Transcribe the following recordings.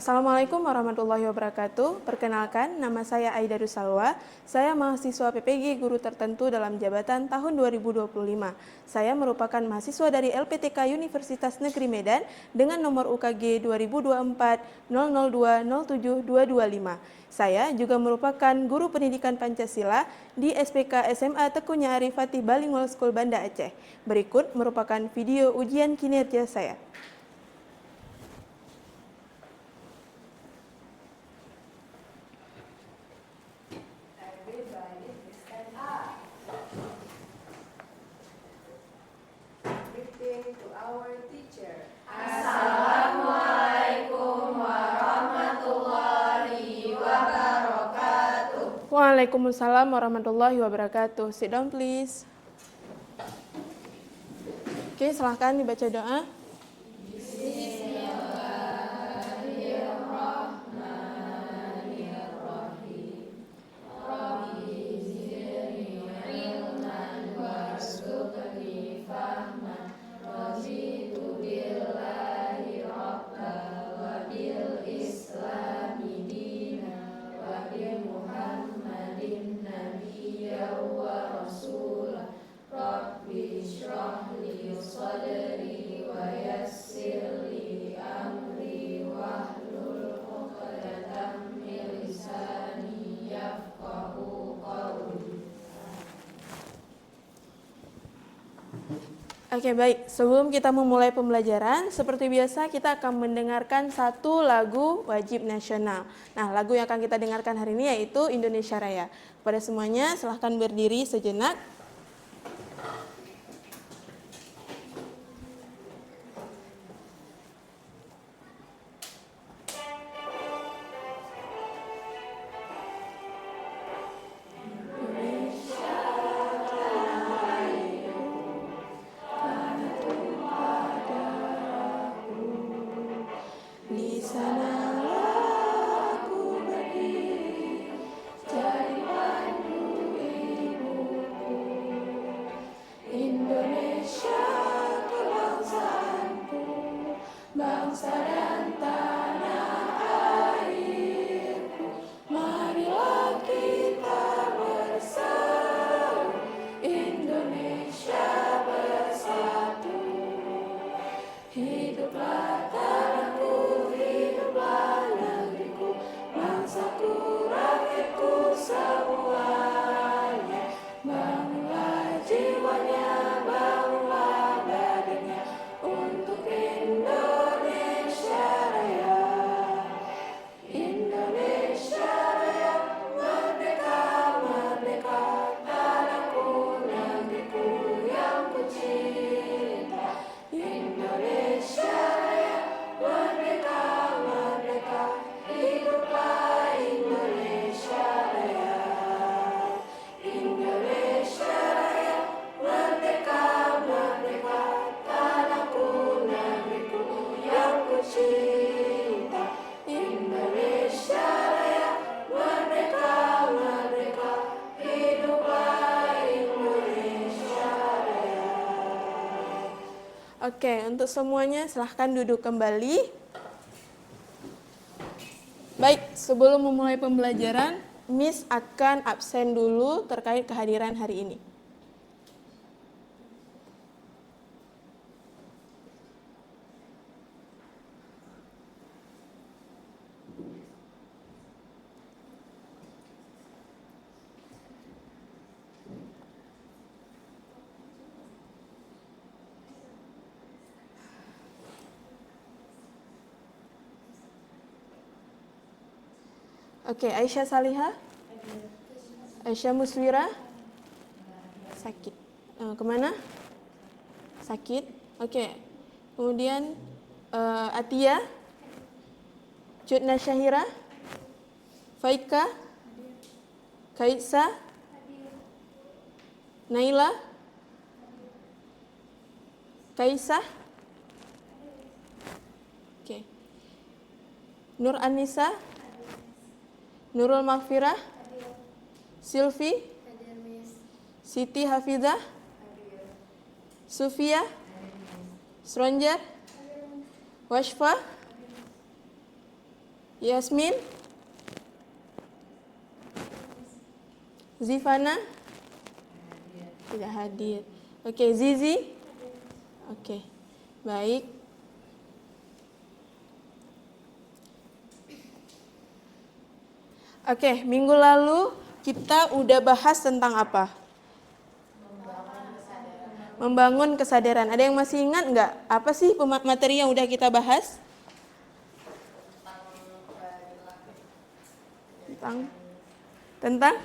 Assalamualaikum warahmatullahi wabarakatuh. Perkenalkan, nama saya Aida Rusalwa. Saya mahasiswa PPG Guru Tertentu dalam jabatan tahun 2025. Saya merupakan mahasiswa dari LPTK Universitas Negeri Medan dengan nomor UKG 2024-002-07225. Saya juga merupakan guru pendidikan Pancasila di SPK SMA Tekunya Arifati Bilingual School Banda Aceh. Berikut merupakan video ujian kinerja saya. To our teacher. Assalamualaikum warahmatullahi wabarakatuh. Waalaikumsalam warahmatullahi wabarakatuh. Sit down please. Oke, silahkan dibaca doa. Oke, baik. Sebelum kita memulai pembelajaran, seperti biasa kita akan mendengarkan satu lagu wajib nasional. Nah, lagu yang akan kita dengarkan hari ini yaitu Indonesia Raya. Pada semuanya, silahkan berdiri sejenak. Oke, untuk semuanya silahkan duduk kembali. Baik, sebelum memulai pembelajaran, Miss akan absen dulu terkait kehadiran hari ini. Oke, Aisyah Salihah, Aisyah Muswira, sakit. Kemana? Sakit. Oke. Kemudian Atia, Cudna Syahira, Faika, Kaitsa, Naila, Kaisah, oke. Nur Anissa, Nurul Maghfirah, Silvi, Siti Hafizah, Sufia, Sronjar, Washfa, Yasmin? Zifana? Tidak hadir. Oke, Zizi? Oke, baik. Oke, minggu lalu kita udah bahas tentang apa? Membangun kesadaran. Ada yang masih ingat nggak? Apa sih materi yang udah kita bahas? Tentang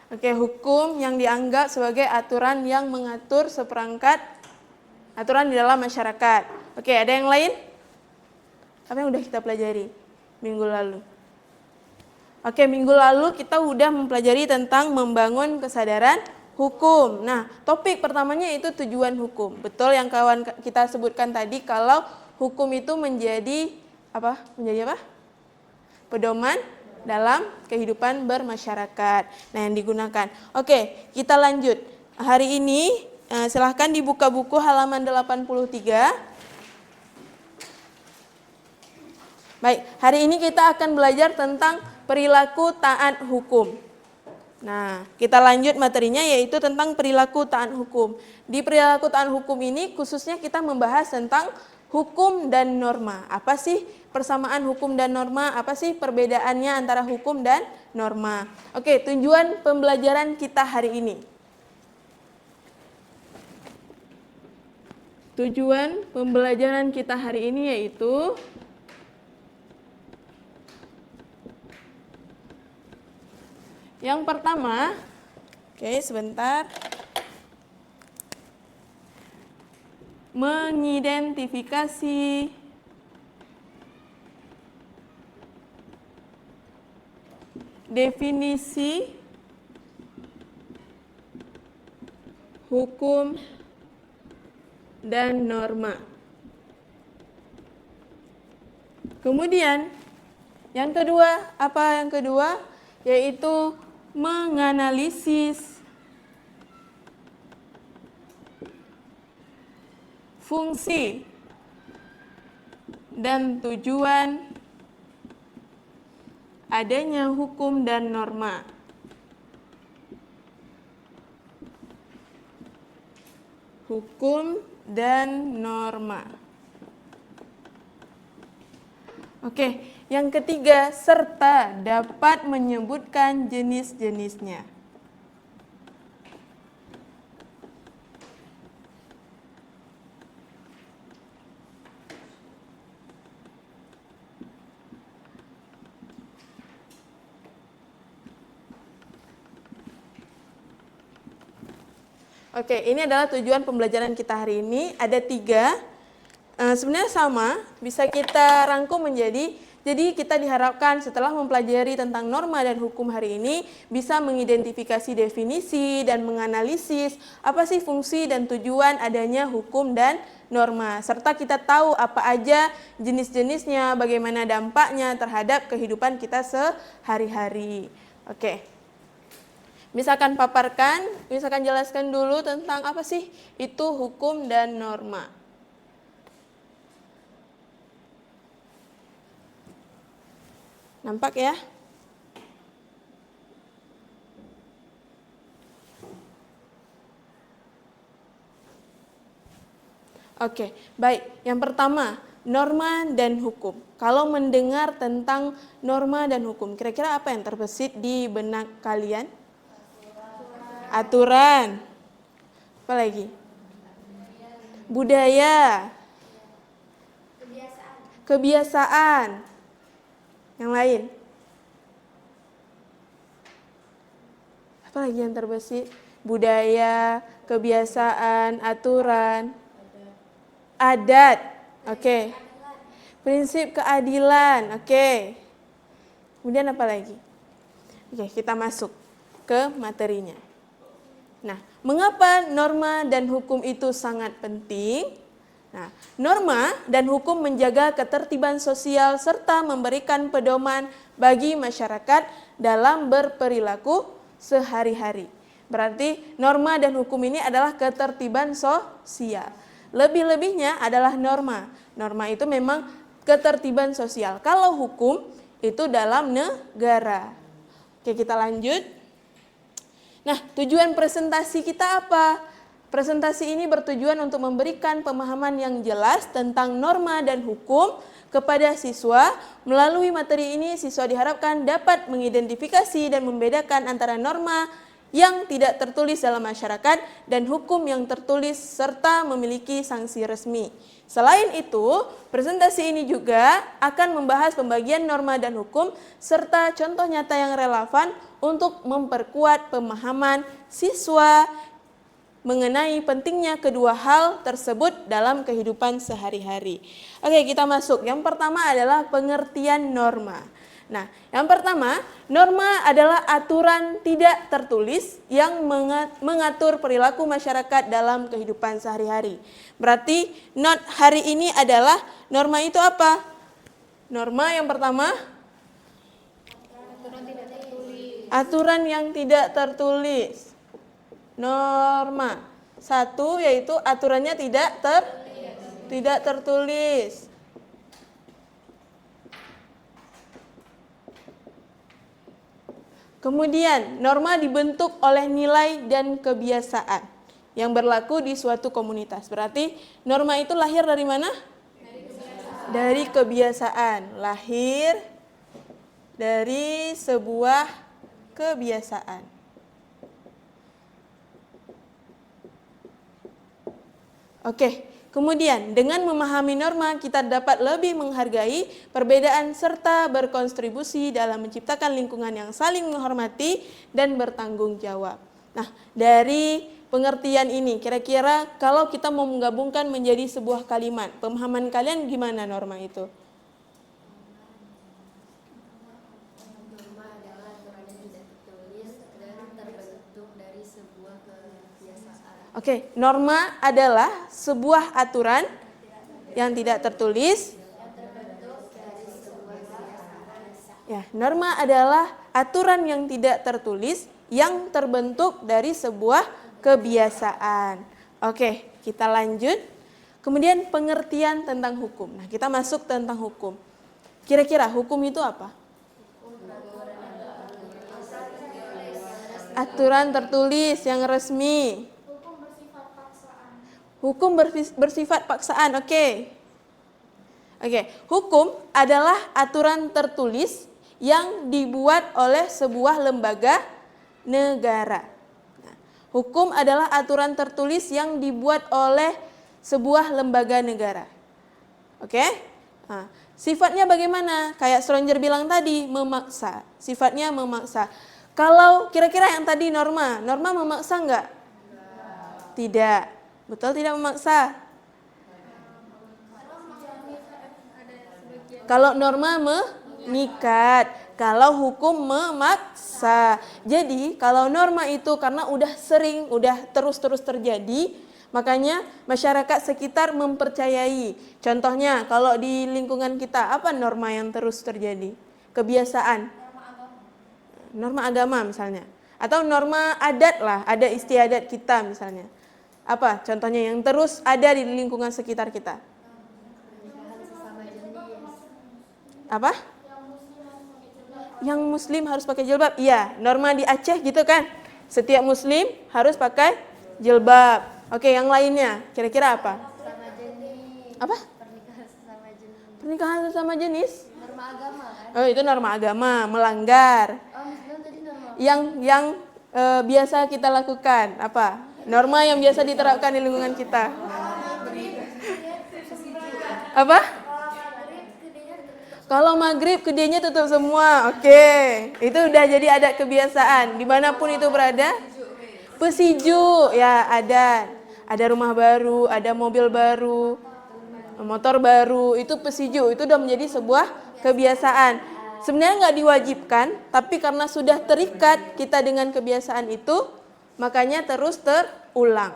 Oke, hukum yang dianggap sebagai aturan yang mengatur seperangkat aturan di dalam masyarakat. Oke, ada yang lain? Apa yang udah kita pelajari minggu lalu? Oke, minggu lalu kita udah mempelajari tentang membangun kesadaran hukum. Nah, topik pertamanya itu tujuan hukum. Betul yang kawan kita sebutkan tadi kalau hukum itu menjadi apa? Menjadi apa? Pedoman dalam kehidupan bermasyarakat. Nah, yang digunakan. Oke, kita lanjut. Hari ini silahkan dibuka buku halaman 83. Baik, hari ini kita akan belajar tentang perilaku taat hukum. Nah, kita lanjut materinya yaitu tentang perilaku taat hukum. Di perilaku taat hukum ini khususnya kita membahas tentang hukum dan norma. Apa sih persamaan hukum dan norma? Apa sih perbedaannya antara hukum dan norma? Oke, tujuan pembelajaran kita hari ini. Tujuan pembelajaran kita hari ini yaitu yang pertama, oke sebentar, mengidentifikasi definisi hukum dan norma. Kemudian yang kedua, apa yang kedua? Yaitu menganalisis fungsi dan tujuan adanya hukum dan norma. Hukum dan norma. Oke, yang ketiga, serta dapat menyebutkan jenis-jenisnya. Oke, ini adalah tujuan pembelajaran kita hari ini. Ada 3. Sebenarnya sama, bisa kita rangkum menjadi, jadi kita diharapkan setelah mempelajari tentang norma dan hukum hari ini, bisa mengidentifikasi definisi dan menganalisis apa sih fungsi dan tujuan adanya hukum dan norma. Serta kita tahu apa aja jenis-jenisnya, bagaimana dampaknya terhadap kehidupan kita sehari-hari. Oke. Misalkan paparkan, misalkan jelaskan dulu tentang apa sih itu hukum dan norma. Nampak ya? Oke, baik. Yang pertama, norma dan hukum. Kalau mendengar tentang norma dan hukum, kira-kira apa yang terbesit di benak kalian? Aturan. Apa lagi? Budaya. Kebiasaan. Yang lain? Apa lagi yang terbesit? Budaya, kebiasaan, aturan, adat. Oke. Prinsip keadilan. Oke. Kemudian apa lagi? Oke, kita masuk ke materinya. Nah, mengapa norma dan hukum itu sangat penting? Nah, norma dan hukum menjaga ketertiban sosial serta memberikan pedoman bagi masyarakat dalam berperilaku sehari-hari. Berarti norma dan hukum ini adalah ketertiban sosial. Lebih-lebihnya adalah norma. Norma itu memang ketertiban sosial. Kalau hukum itu dalam negara. Oke, kita lanjut. Nah, tujuan presentasi kita apa? Presentasi ini bertujuan untuk memberikan pemahaman yang jelas tentang norma dan hukum kepada siswa. Melalui materi ini, siswa diharapkan dapat mengidentifikasi dan membedakan antara norma yang tidak tertulis dalam masyarakat dan hukum yang tertulis serta memiliki sanksi resmi. Selain itu, presentasi ini juga akan membahas pembagian norma dan hukum serta contoh nyata yang relevan untuk memperkuat pemahaman siswa mengenai pentingnya kedua hal tersebut dalam kehidupan sehari-hari. Oke, kita masuk. Yang pertama adalah pengertian norma. Nah, yang pertama, norma adalah aturan tidak tertulis yang mengatur perilaku masyarakat dalam kehidupan sehari-hari. Berarti, not hari ini adalah norma itu apa? Norma yang pertama, aturan yang tidak tertulis. Norma. Satu yaitu aturannya tidak tertulis. Kemudian, norma dibentuk oleh nilai dan kebiasaan yang berlaku di suatu komunitas. Berarti, norma itu lahir dari mana? Dari kebiasaan. Lahir dari sebuah kebiasaan. Oke, kemudian dengan memahami norma kita dapat lebih menghargai perbedaan serta berkontribusi dalam menciptakan lingkungan yang saling menghormati dan bertanggung jawab. Nah, dari pengertian ini kira-kira kalau kita mau menggabungkan menjadi sebuah kalimat, pemahaman kalian gimana norma itu? Norma adalah aturan yang tidak tertulis dan terbentuk dari sebuah kebiasaan. Oke, norma adalah sebuah aturan yang tidak tertulis. Ya, norma adalah aturan yang tidak tertulis yang terbentuk dari sebuah kebiasaan. Oke, kita lanjut. Kemudian pengertian tentang hukum. Nah, kita masuk tentang hukum. Kira-kira hukum itu apa? Aturan tertulis yang resmi. Hukum bersifat paksaan, oke. Hukum adalah aturan tertulis yang dibuat oleh sebuah lembaga negara. Nah, hukum adalah aturan tertulis yang dibuat oleh sebuah lembaga negara. Oke? Nah, sifatnya bagaimana? Kayak Stranger bilang tadi, memaksa. Sifatnya memaksa. Kalau kira-kira yang tadi norma memaksa enggak? Tidak. Betul tidak memaksa? Kalau norma mengikat, kalau hukum memaksa. Jadi kalau norma itu karena udah sering, udah terus-terus terjadi, makanya masyarakat sekitar mempercayai. Contohnya kalau di lingkungan kita, apa norma yang terus terjadi? Kebiasaan. Norma agama misalnya. Atau norma adat lah, ada istiadat kita misalnya. Apa contohnya yang terus ada di lingkungan sekitar kita? Apa? Yang muslim harus pakai jilbab. Iya, norma di Aceh gitu kan. Setiap muslim harus pakai jilbab. Oke, yang lainnya kira-kira apa? Apa? Pernikahan sesama jenis. Norma agama kan? Oh, itu norma agama, melanggar. Yang biasa kita lakukan apa? Norma yang biasa diterapkan di lingkungan kita. Apa? Kalau maghrib kedainya tutup semua. Oke. Itu udah jadi adat kebiasaan. Dimanapun itu berada. Pesiju. Ya ada. Ada rumah baru, ada mobil baru, motor baru. Itu pesiju. Itu udah menjadi sebuah kebiasaan. Sebenarnya nggak diwajibkan. Tapi karena sudah terikat kita dengan kebiasaan itu, makanya terus terulang.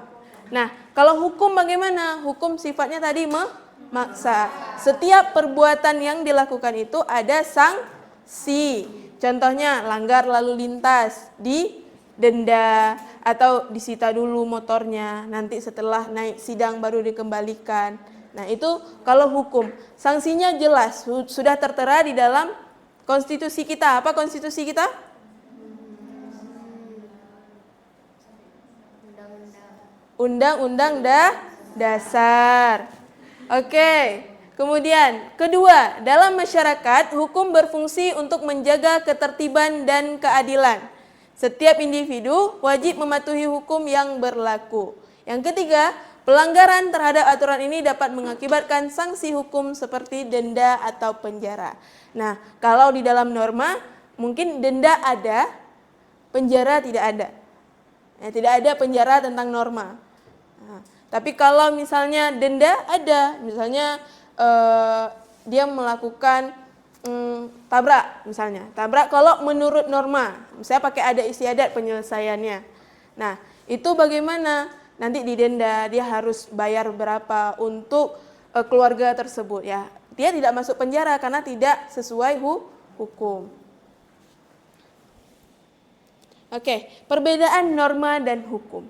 Nah, kalau hukum bagaimana? Hukum sifatnya tadi memaksa. Setiap perbuatan yang dilakukan itu ada sanksi. Contohnya langgar lalu lintas didenda, atau disita dulu motornya, nanti setelah naik sidang baru dikembalikan. Nah, itu kalau hukum. Sanksinya jelas, sudah tertera di dalam konstitusi kita. Apa konstitusi kita? Undang-undang dasar. Oke. Kemudian, kedua, dalam masyarakat, hukum berfungsi untuk menjaga ketertiban dan keadilan. Setiap individu wajib mematuhi hukum yang berlaku. Yang ketiga, pelanggaran terhadap aturan ini dapat mengakibatkan sanksi hukum seperti denda atau penjara. Nah, kalau di dalam norma, mungkin denda ada, penjara tidak ada. Tidak ada penjara tentang norma. Nah, tapi kalau misalnya denda ada, misalnya dia melakukan tabrak misalnya. Tabrak kalau menurut norma, misalnya pakai ada istiadat penyelesaiannya. Nah, itu bagaimana? Nanti didenda, dia harus bayar berapa untuk keluarga tersebut ya. Dia tidak masuk penjara karena tidak sesuai hukum. Oke, perbedaan norma dan hukum.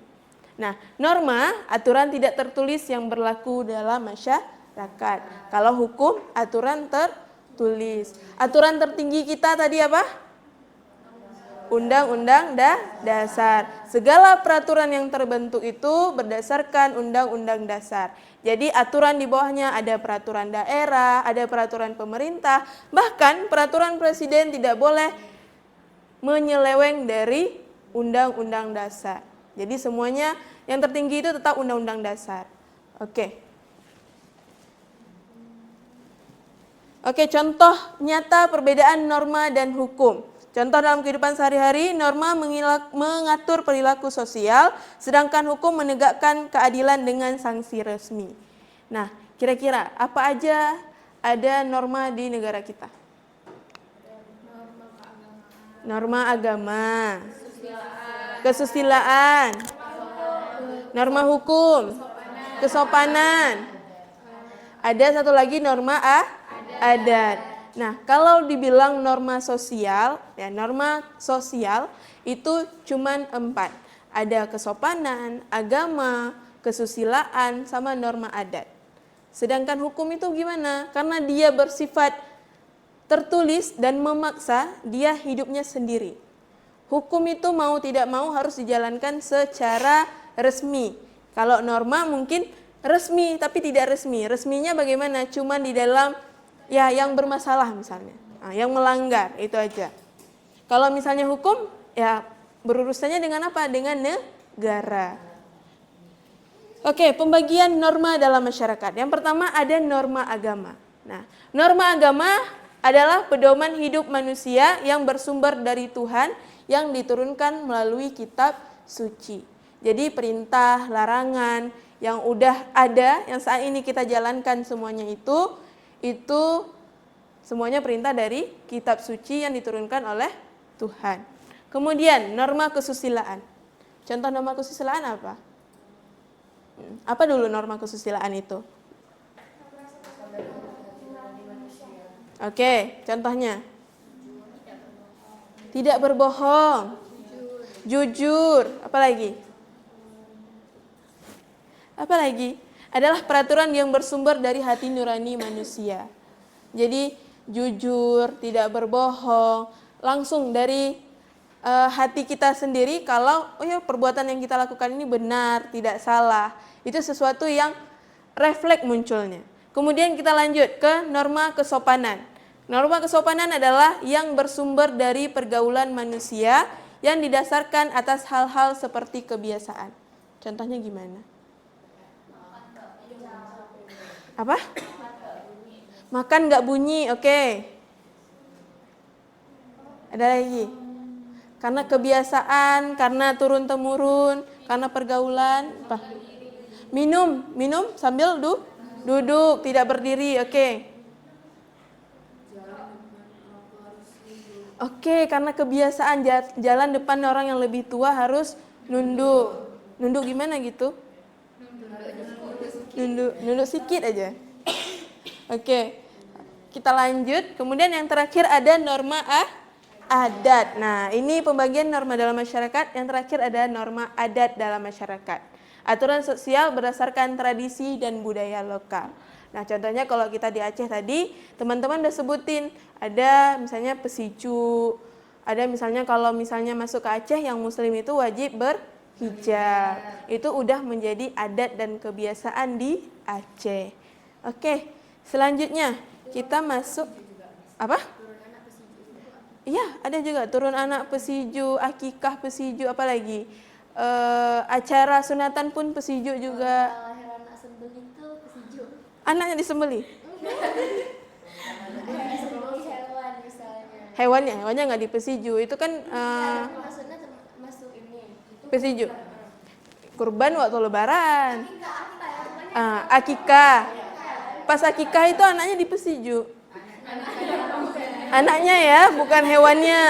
Nah, norma aturan tidak tertulis yang berlaku dalam masyarakat. Kalau hukum aturan tertulis. Aturan tertinggi kita tadi apa? Undang-undang dasar. Segala peraturan yang terbentuk itu berdasarkan undang-undang dasar. Jadi aturan di bawahnya ada peraturan daerah, ada peraturan pemerintah, bahkan peraturan presiden tidak boleh menyeleweng dari undang-undang dasar. Jadi semuanya yang tertinggi itu tetap undang-undang dasar. Oke, contoh nyata perbedaan norma dan hukum. Contoh dalam kehidupan sehari-hari, norma mengatur perilaku sosial, sedangkan hukum menegakkan keadilan dengan sanksi resmi. Nah, kira-kira apa aja ada norma di negara kita? Norma agama, kesusilaan, norma hukum, kesopanan. Ada satu lagi norma adat. Nah, kalau dibilang norma sosial, ya norma sosial itu cuman 4. Ada kesopanan, agama, kesusilaan, sama norma adat. Sedangkan hukum itu gimana? Karena dia bersifat tertulis dan memaksa, dia hidupnya sendiri. Hukum itu mau tidak mau harus dijalankan secara resmi. Kalau norma mungkin resmi tapi tidak resmi. Resminya bagaimana? Cuman di dalam ya yang bermasalah misalnya. Nah, yang melanggar itu aja. Kalau misalnya hukum ya berurusannya dengan apa? Dengan negara. Oke, pembagian norma dalam masyarakat. Yang pertama ada norma agama. Nah, norma agama adalah pedoman hidup manusia yang bersumber dari Tuhan yang diturunkan melalui kitab suci. Jadi perintah, larangan yang udah ada, yang saat ini kita jalankan semuanya itu semuanya perintah dari kitab suci yang diturunkan oleh Tuhan. Kemudian norma kesusilaan. Contoh norma kesusilaan apa? Apa dulu norma kesusilaan itu? Oke, contohnya. Tidak berbohong. Jujur. Apa lagi? Apa lagi? Adalah peraturan yang bersumber dari hati nurani manusia. Jadi jujur, tidak berbohong, langsung dari hati kita sendiri kalau perbuatan yang kita lakukan ini benar, tidak salah. Itu sesuatu yang refleks munculnya. Kemudian kita lanjut ke norma kesopanan. Norma kesopanan adalah yang bersumber dari pergaulan manusia yang didasarkan atas hal-hal seperti kebiasaan. Contohnya gimana? Apa? Makan nggak bunyi, oke. Ada lagi? Karena kebiasaan, karena turun-temurun, karena pergaulan. Apa? Minum sambil duduk, tidak berdiri, oke. Oke, karena kebiasaan jalan depan orang yang lebih tua harus nunduk. Nunduk gimana gitu? Nunduk sedikit aja. Oke, kita lanjut. Kemudian yang terakhir ada norma adat. Nah, ini pembagian norma dalam masyarakat. Yang terakhir ada norma adat dalam masyarakat. Aturan sosial berdasarkan tradisi dan budaya lokal. Nah, contohnya kalau kita di Aceh tadi, teman-teman udah sebutin, ada misalnya pesiju, ada misalnya kalau misalnya masuk ke Aceh yang muslim itu wajib berhijab. Itu udah menjadi adat dan kebiasaan di Aceh. Oke, selanjutnya kita masuk apa? Iya, ada juga turun anak pesiju, akikah pesiju, apa lagi? Acara sunatan pun pesiju juga. Kalau lahir anak sembelih itu pesiju. Anaknya disembelih. Disembelih hewan misalnya. Hewannya nggak di pesiju. Itu kan Maksudnya masuk ini. Itu pesiju. Kurban waktu lebaran. Akikah. Pas akikah itu anaknya di pesiju. Anaknya ya, bukan hewannya.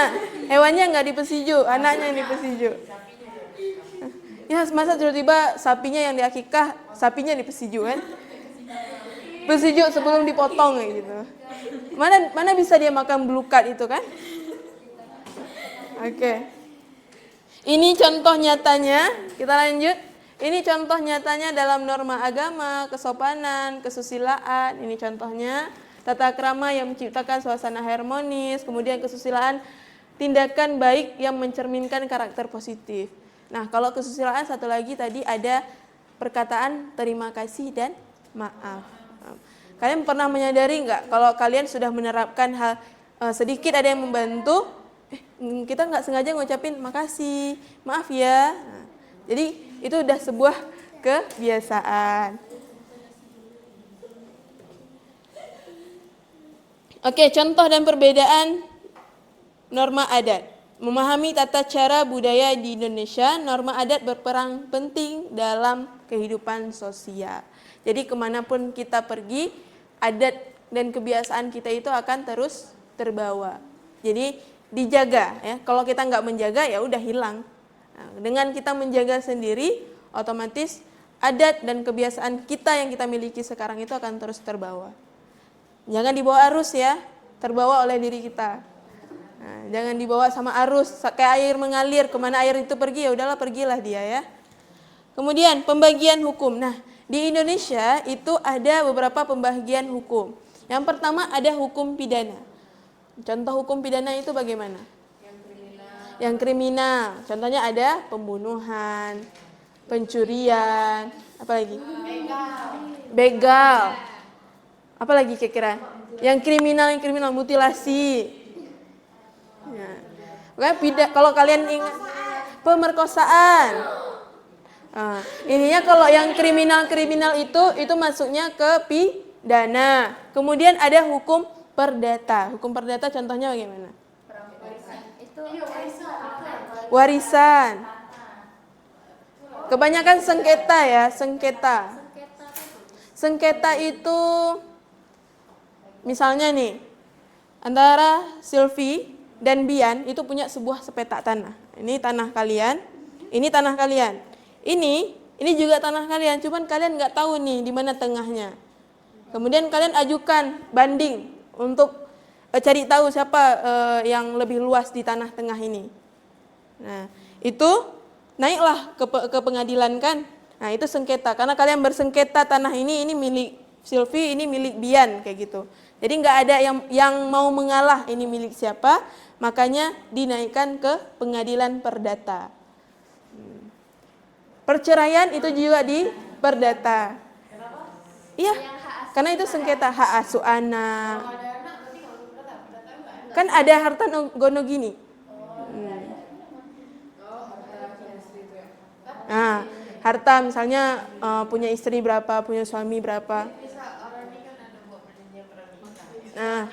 Hewannya nggak di pesiju, anaknya yang di pesiju. Ya, masa tiba-tiba sapinya yang di akikah, sapinya di pesiju kan? Pesiju sebelum dipotong kayak gitu. Mana bisa dia makan belukat itu kan? Oke. Ini contoh nyatanya, kita lanjut. Ini contoh nyatanya dalam norma agama, kesopanan, kesusilaan. Ini contohnya tata krama yang menciptakan suasana harmonis, kemudian kesusilaan, tindakan baik yang mencerminkan karakter positif. Nah, kalau kesusilaan satu lagi tadi ada perkataan terima kasih dan maaf. Kalian pernah menyadari nggak kalau kalian sudah menerapkan hal sedikit ada yang membantu, kita nggak sengaja ngucapin makasih, maaf ya. Nah, jadi itu udah sebuah kebiasaan. Oke, contoh dan perbedaan norma adat. Memahami tata cara budaya di Indonesia, norma adat berperan penting dalam kehidupan sosial. Jadi kemanapun kita pergi, adat dan kebiasaan kita itu akan terus terbawa. Jadi dijaga ya. Kalau kita nggak menjaga ya udah hilang. Nah, dengan kita menjaga sendiri, otomatis adat dan kebiasaan kita yang kita miliki sekarang itu akan terus terbawa. Jangan dibawa arus ya, terbawa oleh diri kita. Nah, jangan dibawa sama arus, kayak air mengalir, kemana air itu pergi ya udahlah pergilah dia ya. Kemudian pembagian hukum. Nah, di Indonesia itu ada beberapa pembagian hukum. Yang pertama ada hukum pidana. Contoh hukum pidana itu bagaimana? Yang kriminal. Contohnya ada pembunuhan, pencurian, apa lagi? Begal. Apa lagi kira-kira? Yang kriminal mutilasi. Ya. Kalau kalian ingat pemerkosaan. Ininya kalau yang kriminal itu masuknya ke pidana. Kemudian ada hukum perdata. Hukum perdata contohnya bagaimana? Warisan. Kebanyakan sengketa ya, sengketa. Sengketa itu misalnya nih, antara Sylvie dan Bian itu punya sebuah sepetak tanah. Ini tanah kalian, ini tanah kalian. Ini juga tanah kalian, cuman kalian nggak tahu nih di mana tengahnya. Kemudian kalian ajukan banding untuk cari tahu siapa yang lebih luas di tanah tengah ini. Nah, itu naiklah ke pengadilan kan. Nah, itu sengketa karena kalian bersengketa tanah ini milik Sylvie, ini milik Bian kayak gitu. Jadi nggak ada yang mau mengalah ini milik siapa, makanya dinaikkan ke pengadilan perdata. Perceraian itu juga di perdata. Iya, karena itu sengketa hak asuh anak. Kan ada harta gono gini. Nah, harta misalnya punya istri berapa, punya suami berapa. Nah,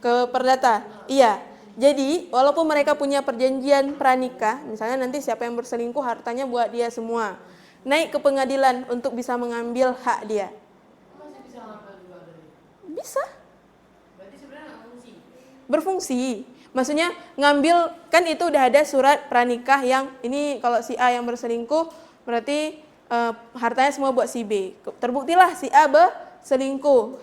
ke perdata, iya. Jadi walaupun mereka punya perjanjian pranikah, misalnya nanti siapa yang berselingkuh hartanya buat dia semua, naik ke pengadilan untuk bisa mengambil hak dia. Bisa. Berarti sebenarnya berfungsi. Maksudnya ngambil, kan itu udah ada surat pranikah yang ini kalau si A yang berselingkuh berarti hartanya semua buat si B. Terbuktilah si A selingkuh.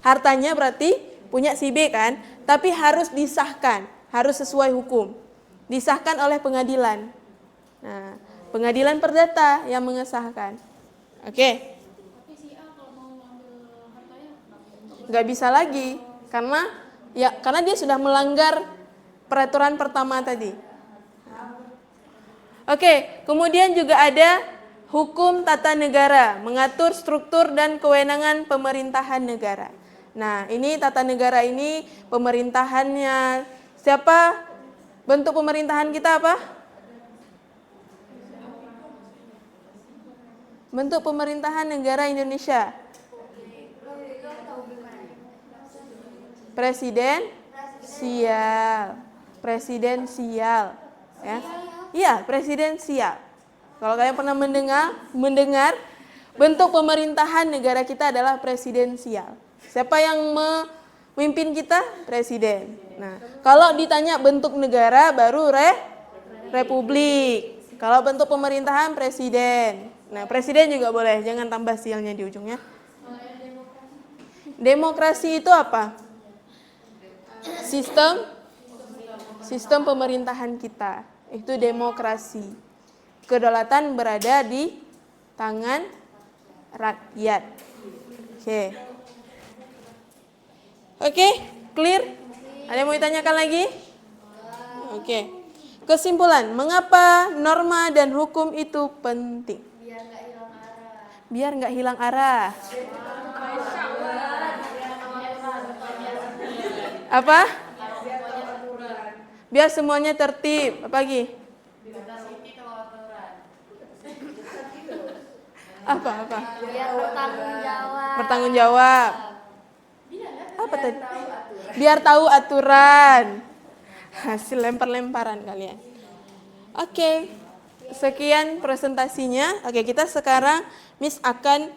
Hartanya berarti punya si B kan, tapi harus disahkan, harus sesuai hukum. Disahkan oleh pengadilan. Nah, pengadilan perdata yang mengesahkan. Oke. Tapi si A kalau mau ambil hartanya Nggak bisa lagi karena dia sudah melanggar peraturan pertama tadi. Oke, kemudian juga ada hukum tata negara, mengatur struktur dan kewenangan pemerintahan negara. Nah, ini tata negara ini pemerintahannya siapa? Bentuk pemerintahan kita apa? Bentuk pemerintahan negara Indonesia. Presidensial. Ya. Iya, presidensial. Kalau kalian pernah mendengar bentuk pemerintahan negara kita adalah presidensial. Siapa yang memimpin kita? Presiden. Nah, kalau ditanya bentuk negara baru republik. Kalau bentuk pemerintahan presiden. Nah, presiden juga boleh, jangan tambah sialnya di ujungnya. Demokrasi itu apa? Sistem pemerintahan kita. Itu demokrasi. Kedaulatan berada di tangan rakyat. Oke, clear? Ada yang mau ditanyakan lagi? Oke. Kesimpulan, mengapa norma dan hukum itu penting? Biar nggak hilang arah. Apa? Biar semuanya tertib. Apa lagi? Apa? Biar bertanggung jawab. Bertanggung jawab. Apa tadi? Biar tahu aturan. Hasil lempar-lemparan kalian. Oke. Sekian presentasinya. Oke, kita sekarang Miss akan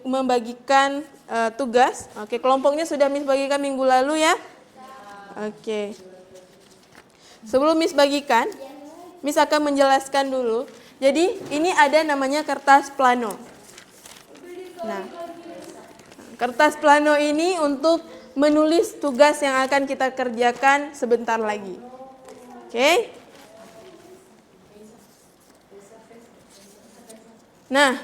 membagikan tugas. Oke, kelompoknya sudah Miss bagikan minggu lalu ya. Oke. Sebelum Miss bagikan, Miss akan menjelaskan dulu. Jadi ini ada namanya kertas plano. Nah, kertas plano ini untuk menulis tugas yang akan kita kerjakan sebentar lagi. Oke? Nah,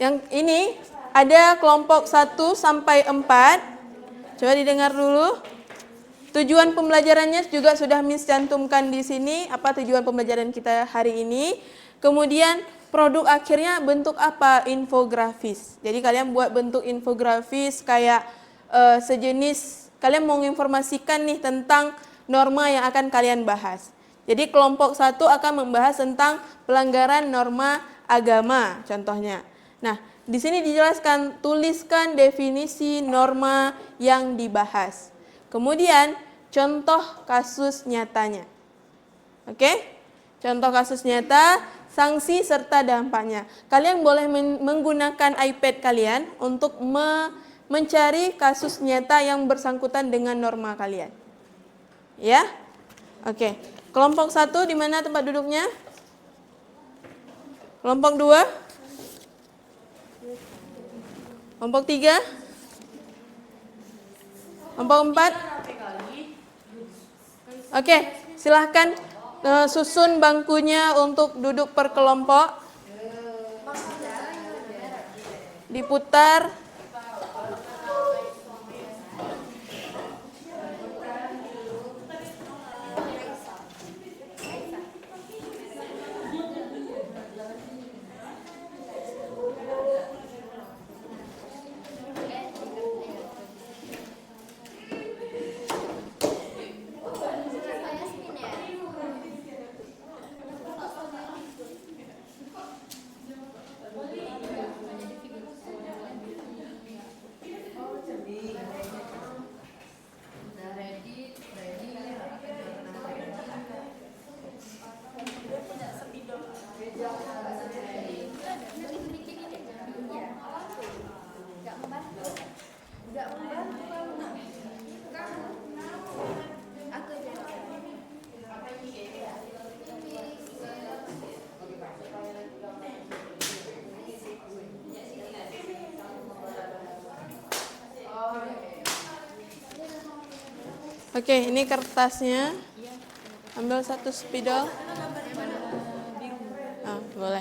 yang ini ada kelompok 1 sampai 4. Coba didengar dulu. Tujuan pembelajarannya juga sudah Miss cantumkan di sini. Apa tujuan pembelajaran kita hari ini? Kemudian produk akhirnya bentuk apa? Infografis. Jadi kalian buat bentuk infografis kayak sejenis, kalian mau menginformasikan nih tentang norma yang akan kalian bahas. Jadi kelompok 1 akan membahas tentang pelanggaran norma agama contohnya. Nah, di sini dijelaskan, tuliskan definisi norma yang dibahas. Kemudian contoh kasus nyatanya. Oke? Contoh kasus nyata, sanksi serta dampaknya. Kalian boleh menggunakan iPad kalian untuk mencari kasus nyata yang bersangkutan dengan norma kalian. Ya? Oke. Kelompok 1 di mana tempat duduknya? Kelompok 2? Kelompok 3? Kelompok 4? Oke, silahkan susun bangkunya untuk duduk per kelompok. Diputar. Oke, ini kertasnya. Ambil satu spidol. Ah, boleh.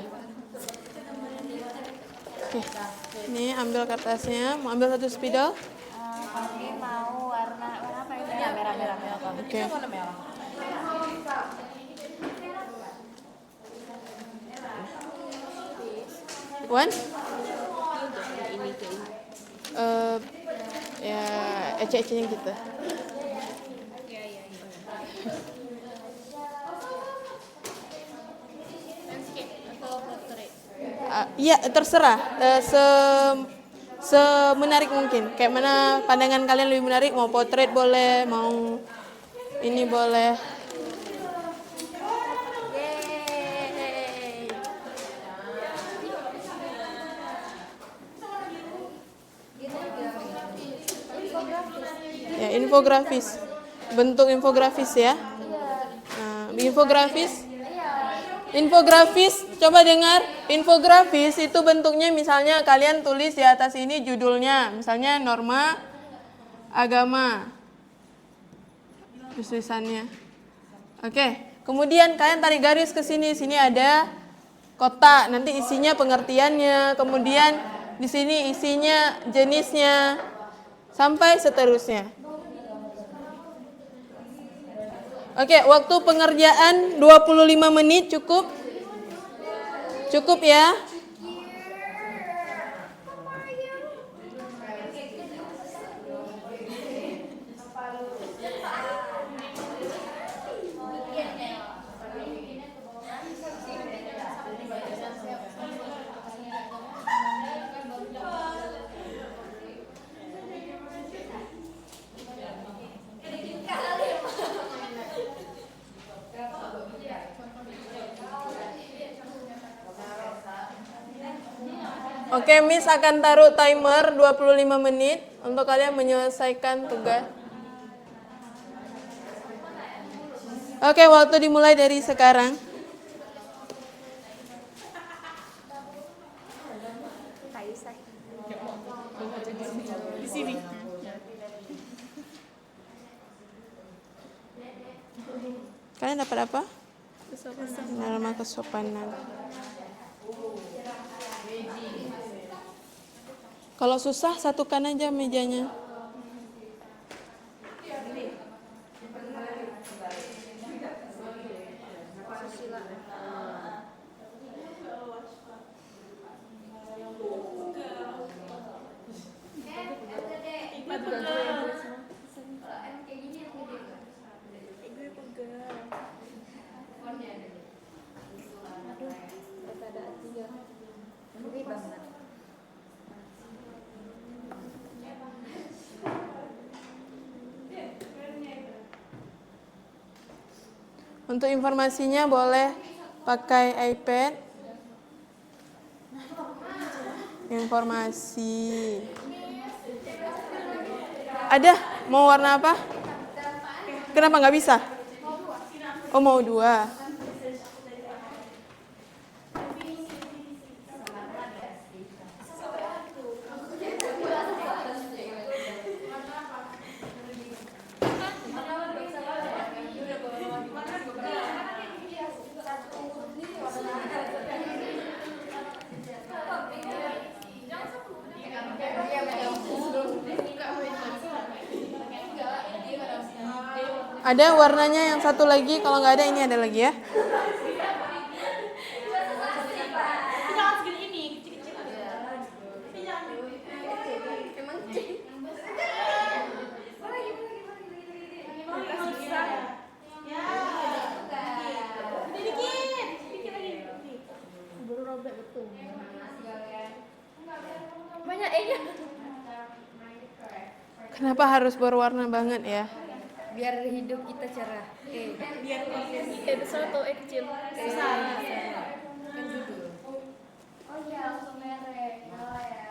Oke, ini ambil kertasnya. Mau ambil satu spidol? Kami mau warna apa ini? Merah. Oke. Wan? Ya, ece-ecenya gitu. Iya, terserah. Semenarik mungkin. Kayak mana pandangan kalian lebih menarik? Mau potret boleh, mau ini boleh. Ya, infografis. Bentuk infografis ya. Nah, infografis, coba dengar. Infografis itu bentuknya misalnya kalian tulis di atas ini judulnya, misalnya norma agama. Tulisannya. Oke, kemudian kalian tarik garis ke sini. Sini ada kotak, nanti isinya pengertiannya, kemudian di sini isinya jenisnya, sampai seterusnya. Oke, waktu pengerjaan 25 menit cukup? Cukup ya? Oke, Miss akan taruh timer 25 menit untuk kalian menyelesaikan tugas. Oke, waktu dimulai dari sekarang. Di sini. Kalian dapat apa? Norma kesopanan. Kalau susah, satukan aja mejanya. Untuk informasinya boleh pakai iPad. Informasi. Ada? Mau warna apa? Kenapa nggak bisa? Oh, mau 2. Ada warnanya yang satu lagi, kalau nggak ada ini ada lagi ya. Jangan segini ini, kecil-kecil aja. Banyak E-nya. Kenapa harus berwarna banget ya? Biar hidup kita cerah. Biar besar atau kecil. Susah. Kan gitu. Oh iya, langsung merek. Oh ya.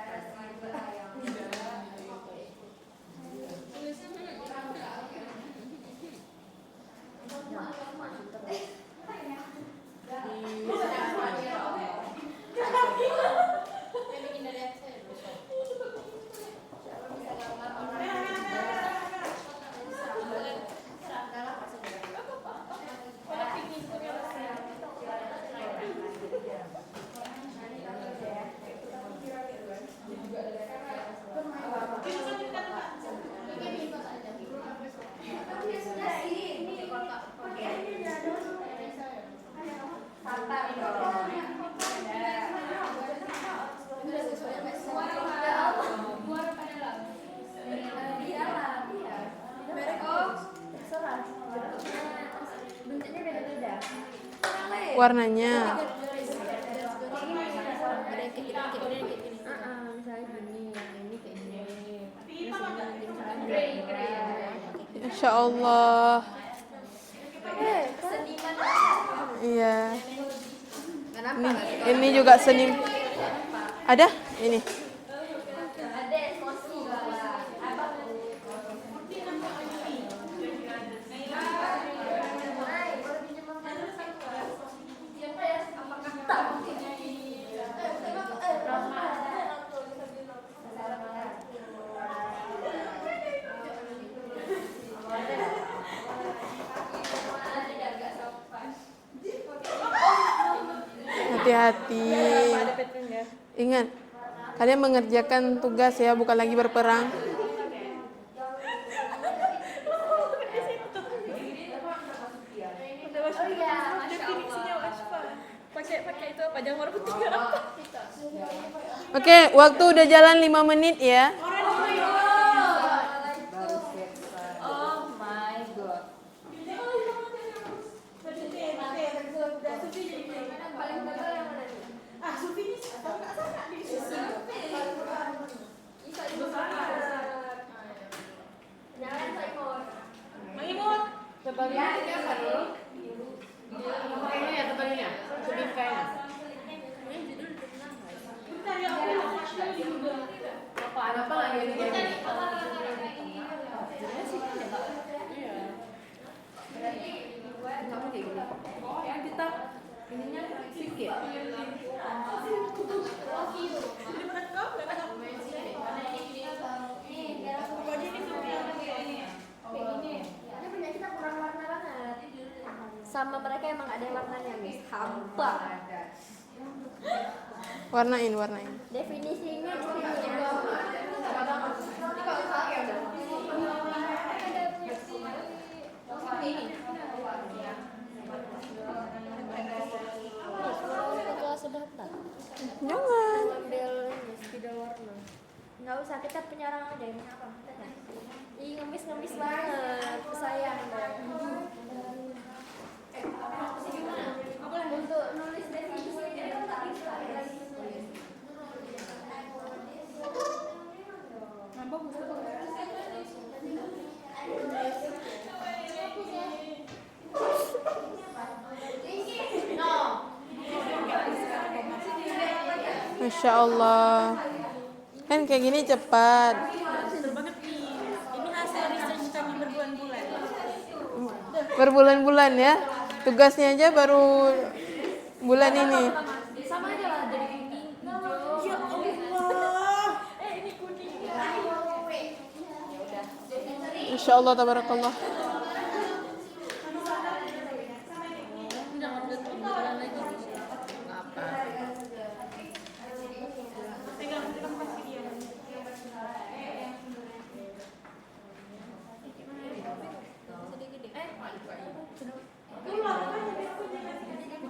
warnanya. Ada yang kayak gini, kayak gini, kayak gini. Misalnya gini, yang ini kayak gini. Terus ini misalnya gini. Insya Allah. Seniman. Iya. Kenapa? Ini juga seni. Ada? Ini. Ada emosi. Hati-hati. Ingat, kalian mengerjakan tugas ya, bukan lagi berperang. Pakai itu apa? Jamur putih apa? Oke, waktu udah jalan 5 menit ya. Oh my god. Sama mereka emang ada yang warnanya, Miss. Hampa. Warnain. Definisinya di sini. Jangan. Ambil ini spidol warna. Nggak usah, kita penyaran aja. Ini apa? Ih, ngemis banget. Sayang deh. Untuk nulis definisinya kan tak bisa. Masya Allah. Kan kayak gini cepat. Banget nih. Ini hasil research kami berbulan-bulan. Berbulan-bulan ya. Tugasnya aja baru bulan ini. Sama aja lah dari kuning, hijau. Ya Allah. Ini kuning. Masya Allah, tabarakallah.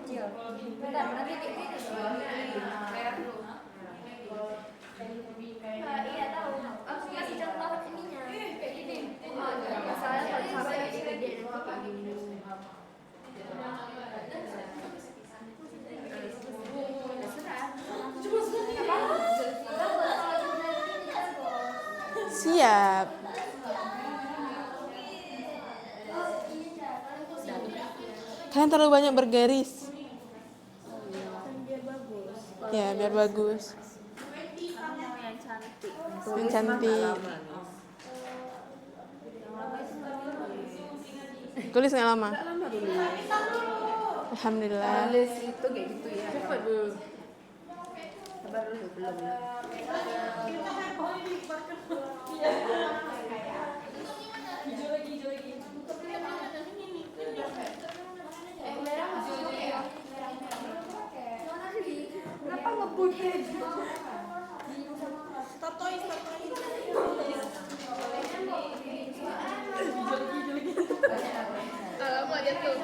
Kecil. Bentar, nanti di ini. Iya tahu. Aku kasih contoh ininya. Kayak gini. Misalnya kalau sampai ini gede nanti kayak gini. Siap. Kalian terlalu banyak bergaris. Ya, biar bagus. Yang cantik. Tulis nggak lama? Alhamdulillah. Tulis itu kayak gitu ya. Cepat dulu. Sabar dulu, belum. Kenapa ngebut? Alamak dia tuh.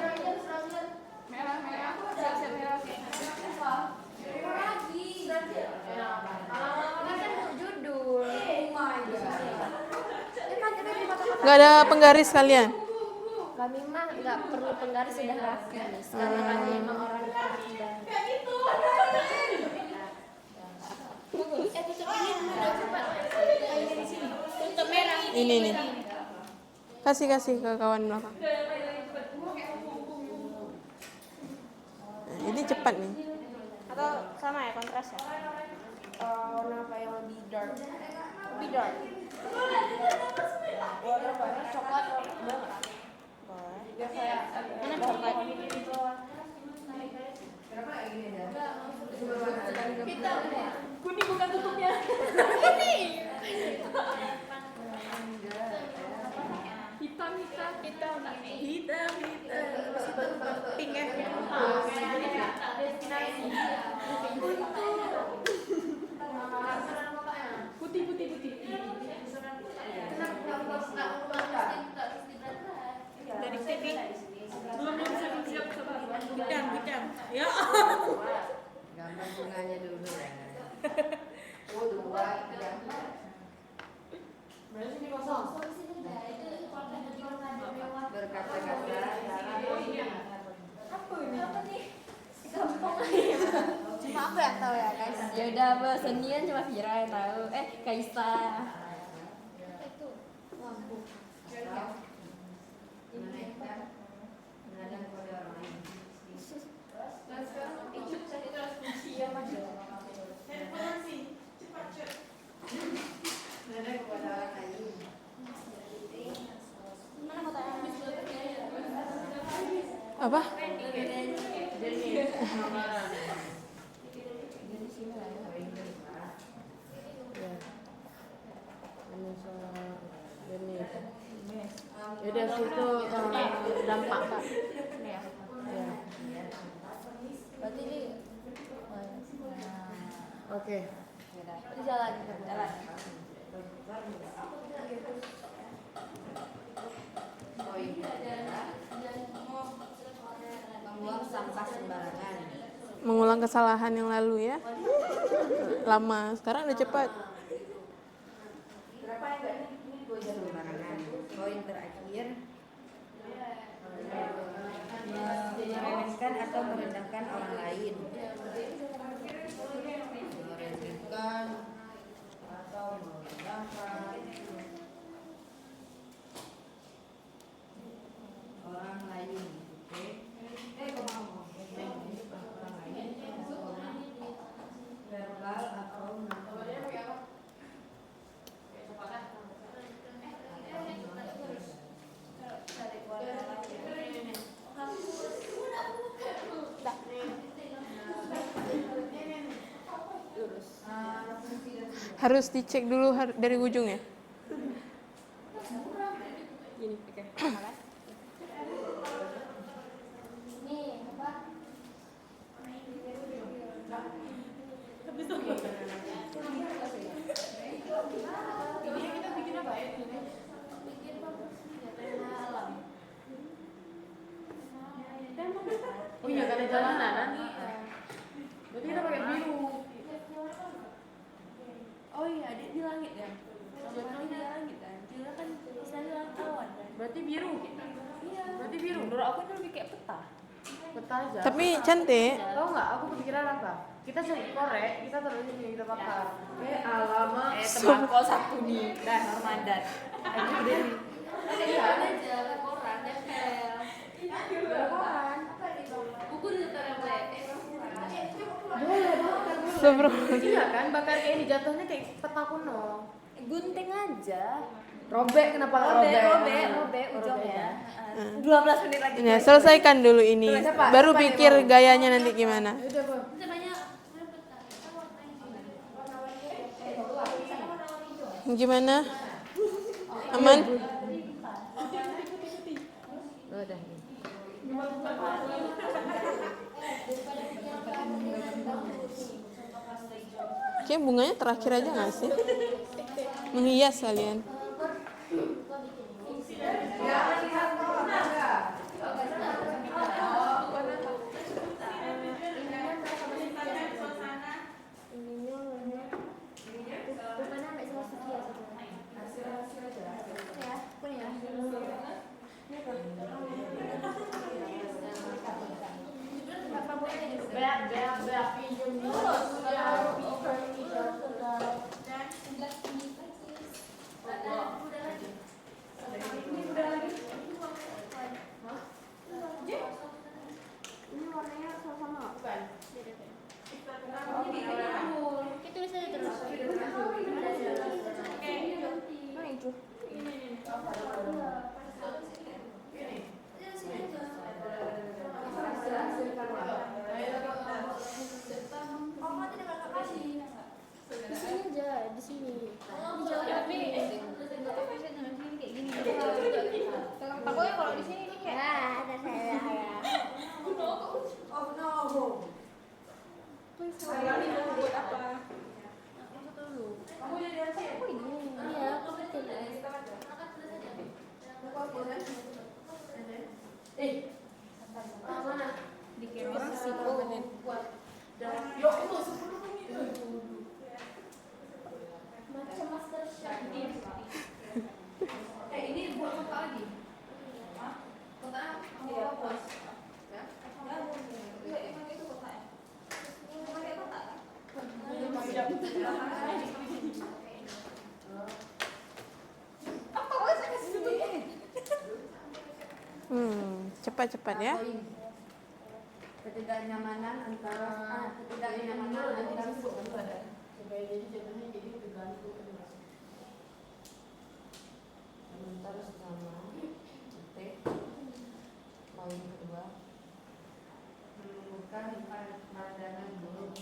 Judul. Nggak ada penggaris kalian? Kami mah nggak perlu penggaris, sudah rapi. Karena kami emang orang Ini nih. Kasih ke kawan belakang. Nah, ini cepat nih. Atau sama ya kontras ya? Warna apa yang lebih dark? Lebih dark. Warna apa? Coklat atau banget? Boleh. Biar kayak Mana coklat? kuning bukan tutupnya. Hitam. Pink kan? Putih. Dari TV. Belum siap. Bidang. Ya. Gambar bunganya dulu ya. Berarti ini kosong. Berkata-kata. Cuma aku yang tahu ya guys. Ya udah senian cuma Vira yang tahu. Kaisa. Itu lampu. Menadang kepada orang lain. Menadang kepada orang lain. Mana kotaknya? Apa? Udah situ dampak Kak. Ini ya. Ya. Berarti ini Oke. berarti jalan. Membuang sampah sembarangan. Mengulang kesalahan yang lalu ya. Lama, sekarang udah cepat. Sembarangan. Poin terakhir. Meremehkan atau merendahkan orang lain. Meremehkan atau merendahkan orang lain. Oke. Orang lain. Verbal atau Harus dicek dulu dari ujung ya. Gini, oke. Ini apa? Ini kita bikin apa ya? Bikin tema alam. Oh iya, karena jalanan. Berarti kita pakai biru. Oh iya, di langit ya. Jurnal di langit kan. Jurnal kan istilahnya awan kan. Berarti biru. Iya. Berarti biru. Menurut aku itu lebih kayak peta. Peta aja. Tapi cantik. Tahu nggak? Aku kepikiran apa? Kita cari korek, kita taruh di sini, kita bakar. Alamak. tembakau satu nih. Dah, Ramadan. Iya, aja koran nempel. Koran. Buku ditempel. Boleh bakar. Sebelum Iya kan, bakar kayak ini jatuhnya kayak peta kuno. Gunting aja. Robek kenapa nggak Robek ujungnya. 12 menit lagi. ya, selesaikan dulu ini. Siapa? Baru Siapa yang pikir mau? gayanya nanti gimana. Udah, Bu. Kita banyak Gimana? Aman? Udah. Kayak bunganya terakhir aja nggak sih? Menghias kalian. Kita tulis aja terus. Mana itu? Di sini aja, di sini. Di jauh Tapi kayak gini. Takutnya kalau di sini kayak ada saya ya. Iya, aku betul. dikira orang sih menit. Macam master chef. Ini buat apa lagi? Kota iya bos. Ya? Iya, emang itu kota. Pakai kota. Cepat-cepat ya. Ketidaknyamanan antara terus sama titik poin kedua menemukan pandangan buruk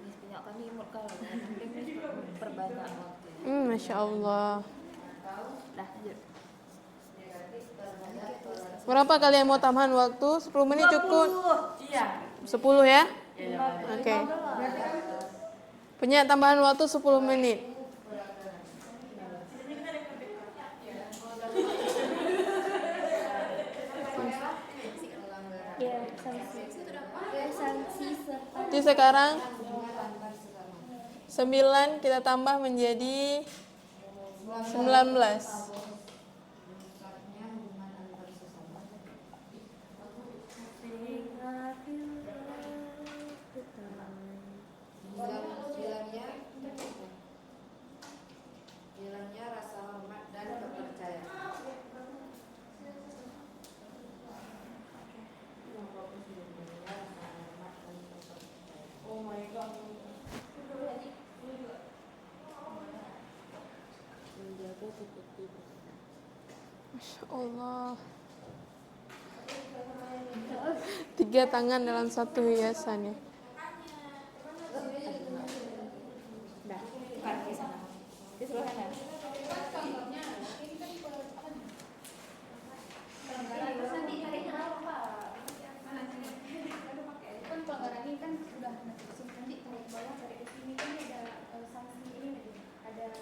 Punya kami imut kalau perbanyak waktu. Masya Allah. Dah, lanjut. negatif terhadap Berapa kalian mau tambahan waktu? 10 menit cukup? iya 10 ya? Oke. Punya tambahan waktu 10 menit. Ya, sanksi. Ya, sanksi serta Jadi sekarang 9 kita tambah menjadi 19. hilangnya rasa hormat dan kepercayaan. Oh my god. Masya Allah. 3 tangan dalam satu hiasan ya. Dah, di sana. Di sebelah kanan. kan pelanggaran ini kan udah nanti tarik bawah tarik ke sini kan ada sanksi ini ada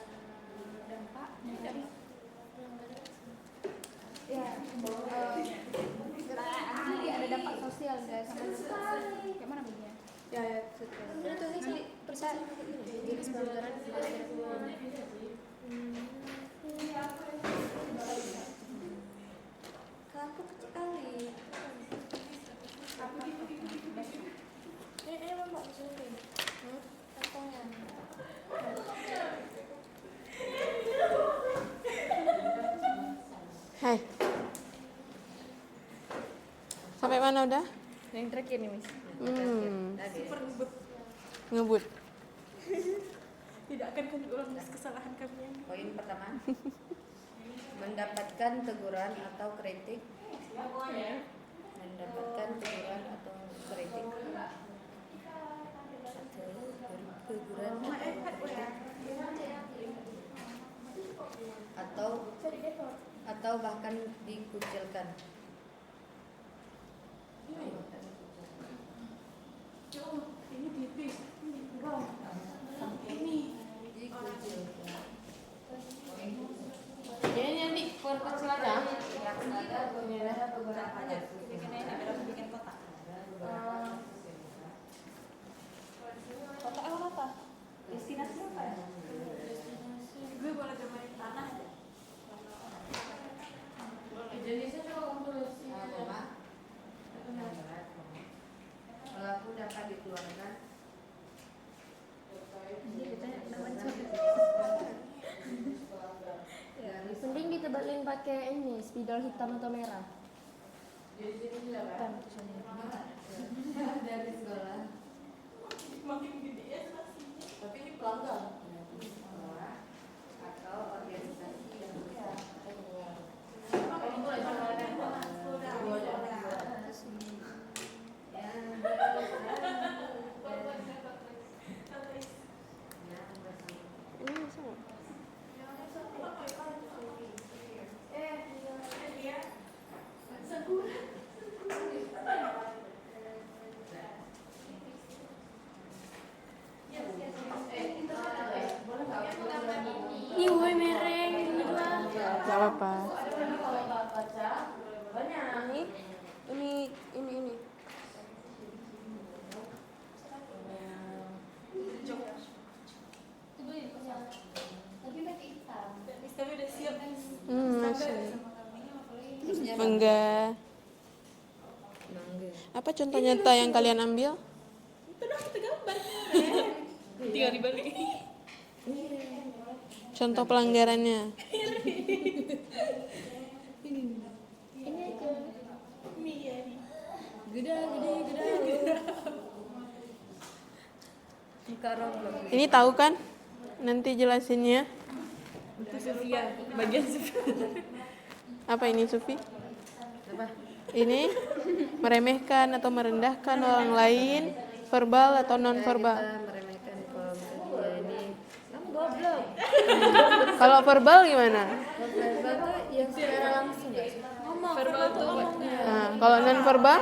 dampak dari ya nanti ada dampak sosial guys sama kayak mana begini Ya, ya, udah tuh nanti persen jenis pelanggaran aku kecil kali ini mbak sini kantongnya Hai. Sampai mana udah? Yang terakhir nih, Miss. Ngebut. Tidak akan kami ulang kesalahan kami yang poin pertama. Mendapatkan teguran atau kritik. Mendapatkan teguran atau kritik. Teguran atau bahkan dikucilkan. Jadi nanti perkecil aja. Ini adalah beberapa bikin kotak. Kotak apa? Destinasi apa ya? Gue boleh bermain tanah. jenisnya coba kamu tulis. Pelaku dapat dikeluarkan. mending ditebalin pakai ini spidol hitam atau merah Di sini hitam di sekolah. Makin gede ya sanksinya. Tapi ini pelanggar. Di sekolah atau organisasi yang besar. Ini bisa nggak? Ih, gue mereng gila. Nggak apa-apa. Banyak. Ini. Tapi pakai hitam. Tapi udah siap. Masya. Enggak. Apa contoh nyata yang kalian ambil? Itu dong kita gambar. Tinggal dibalik. Contoh pelanggarannya. Ini aja. Ini ya nih. Gede. Buka Roblox. Ini tahu kan? Nanti jelasinnya. Itu Sofia, bagian Sofia. Apa ini Sufi? Apa? Ini meremehkan atau merendahkan orang lain, verbal atau non verbal. Kita meremehkan kalau misalnya dia ini kamu goblok. Kalau verbal gimana? Kalau verbal tuh yang secara langsung nggak sih? Ngomong. Verbal tuh Nah, kalau non verbal?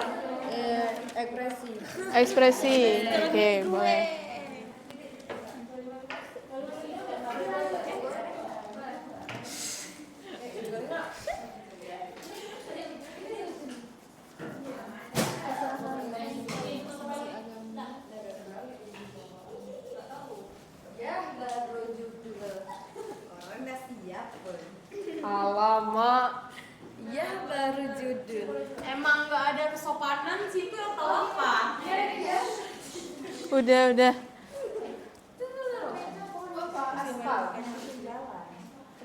ekspresi. Ekspresi. Oke, boleh. Ya baru judul. Orang nggak siap pun. Alamak. Ya baru judul. Emang nggak ada kesopanan sih itu yang tahu apa? Udah. Aspal.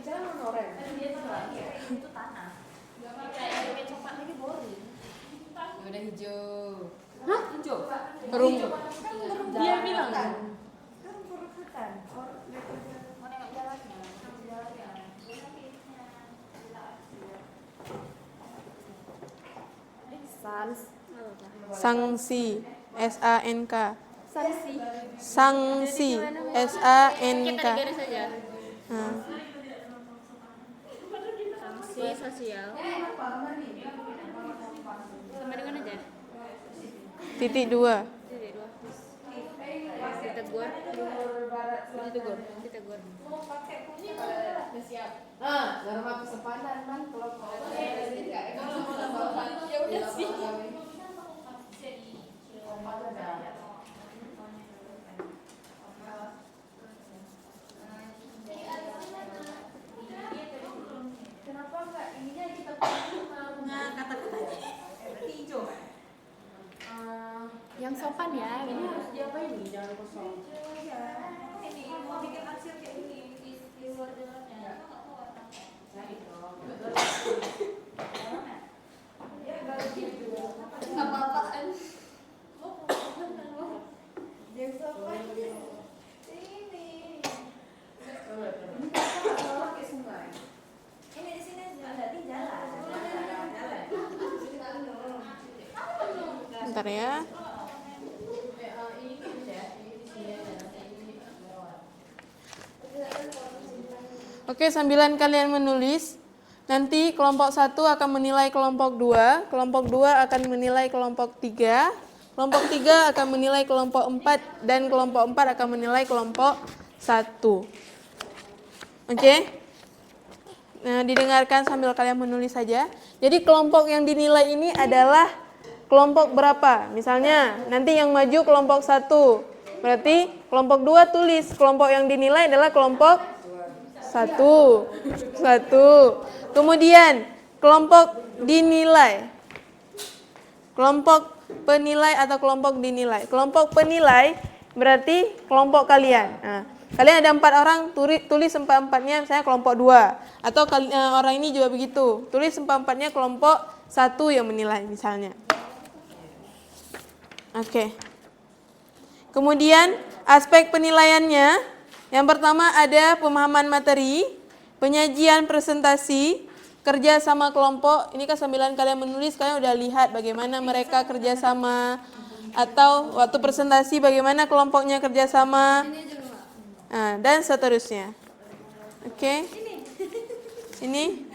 Jalan monorer. Itu tanah. Kayak coklat lagi boring. Udah hijau. Hah? Hijau? Rum. Dia bilang. Kan perusutan. Mau nengok jalannya. Sans. Sanksi. SANK. Sanksi. Sanksi. SANK. saja. Nah, Sanksi sosial. Sama dengan aja. titik 2. Ditegur. Ditegur. Norma kesopanan kan kalau Ya udah sih. kenapa enggak ininya kita Nah, kata-katanya. Berarti hijau. Yang sopan ya. ini harus diapain nih? Jangan kosong. Ini mau bikin arsir kayak gini di luar jalannya. Apa-apaan? Yang sopan ini. Pakai sungai. Ini di sini ada di jalan. Bentar ya. Oke, sambilan kalian menulis, nanti kelompok 1 akan menilai kelompok 2 akan menilai kelompok 3 akan menilai kelompok 4, dan kelompok 4 akan menilai kelompok 1. Oke? Nah, didengarkan sambil kalian menulis saja. Jadi kelompok yang dinilai ini adalah kelompok berapa? Misalnya, nanti yang maju kelompok 1. Berarti kelompok 2 tulis, kelompok yang dinilai adalah kelompok 1. Kemudian kelompok dinilai. Kelompok penilai atau kelompok dinilai. Kelompok penilai berarti kelompok kalian. Nah, kalian ada 4 orang, tulis 4-4-nya misalnya kelompok 2. Atau orang ini juga begitu. Tulis 4-4-nya kelompok 1 yang menilai misalnya. Oke. Kemudian aspek penilaiannya, yang pertama ada pemahaman materi, penyajian presentasi, kerja sama kelompok. Ini kan sambilan kalian menulis, kalian udah lihat bagaimana mereka kerja sama, atau waktu presentasi bagaimana kelompoknya kerja sama, dan seterusnya. Oke. Ini.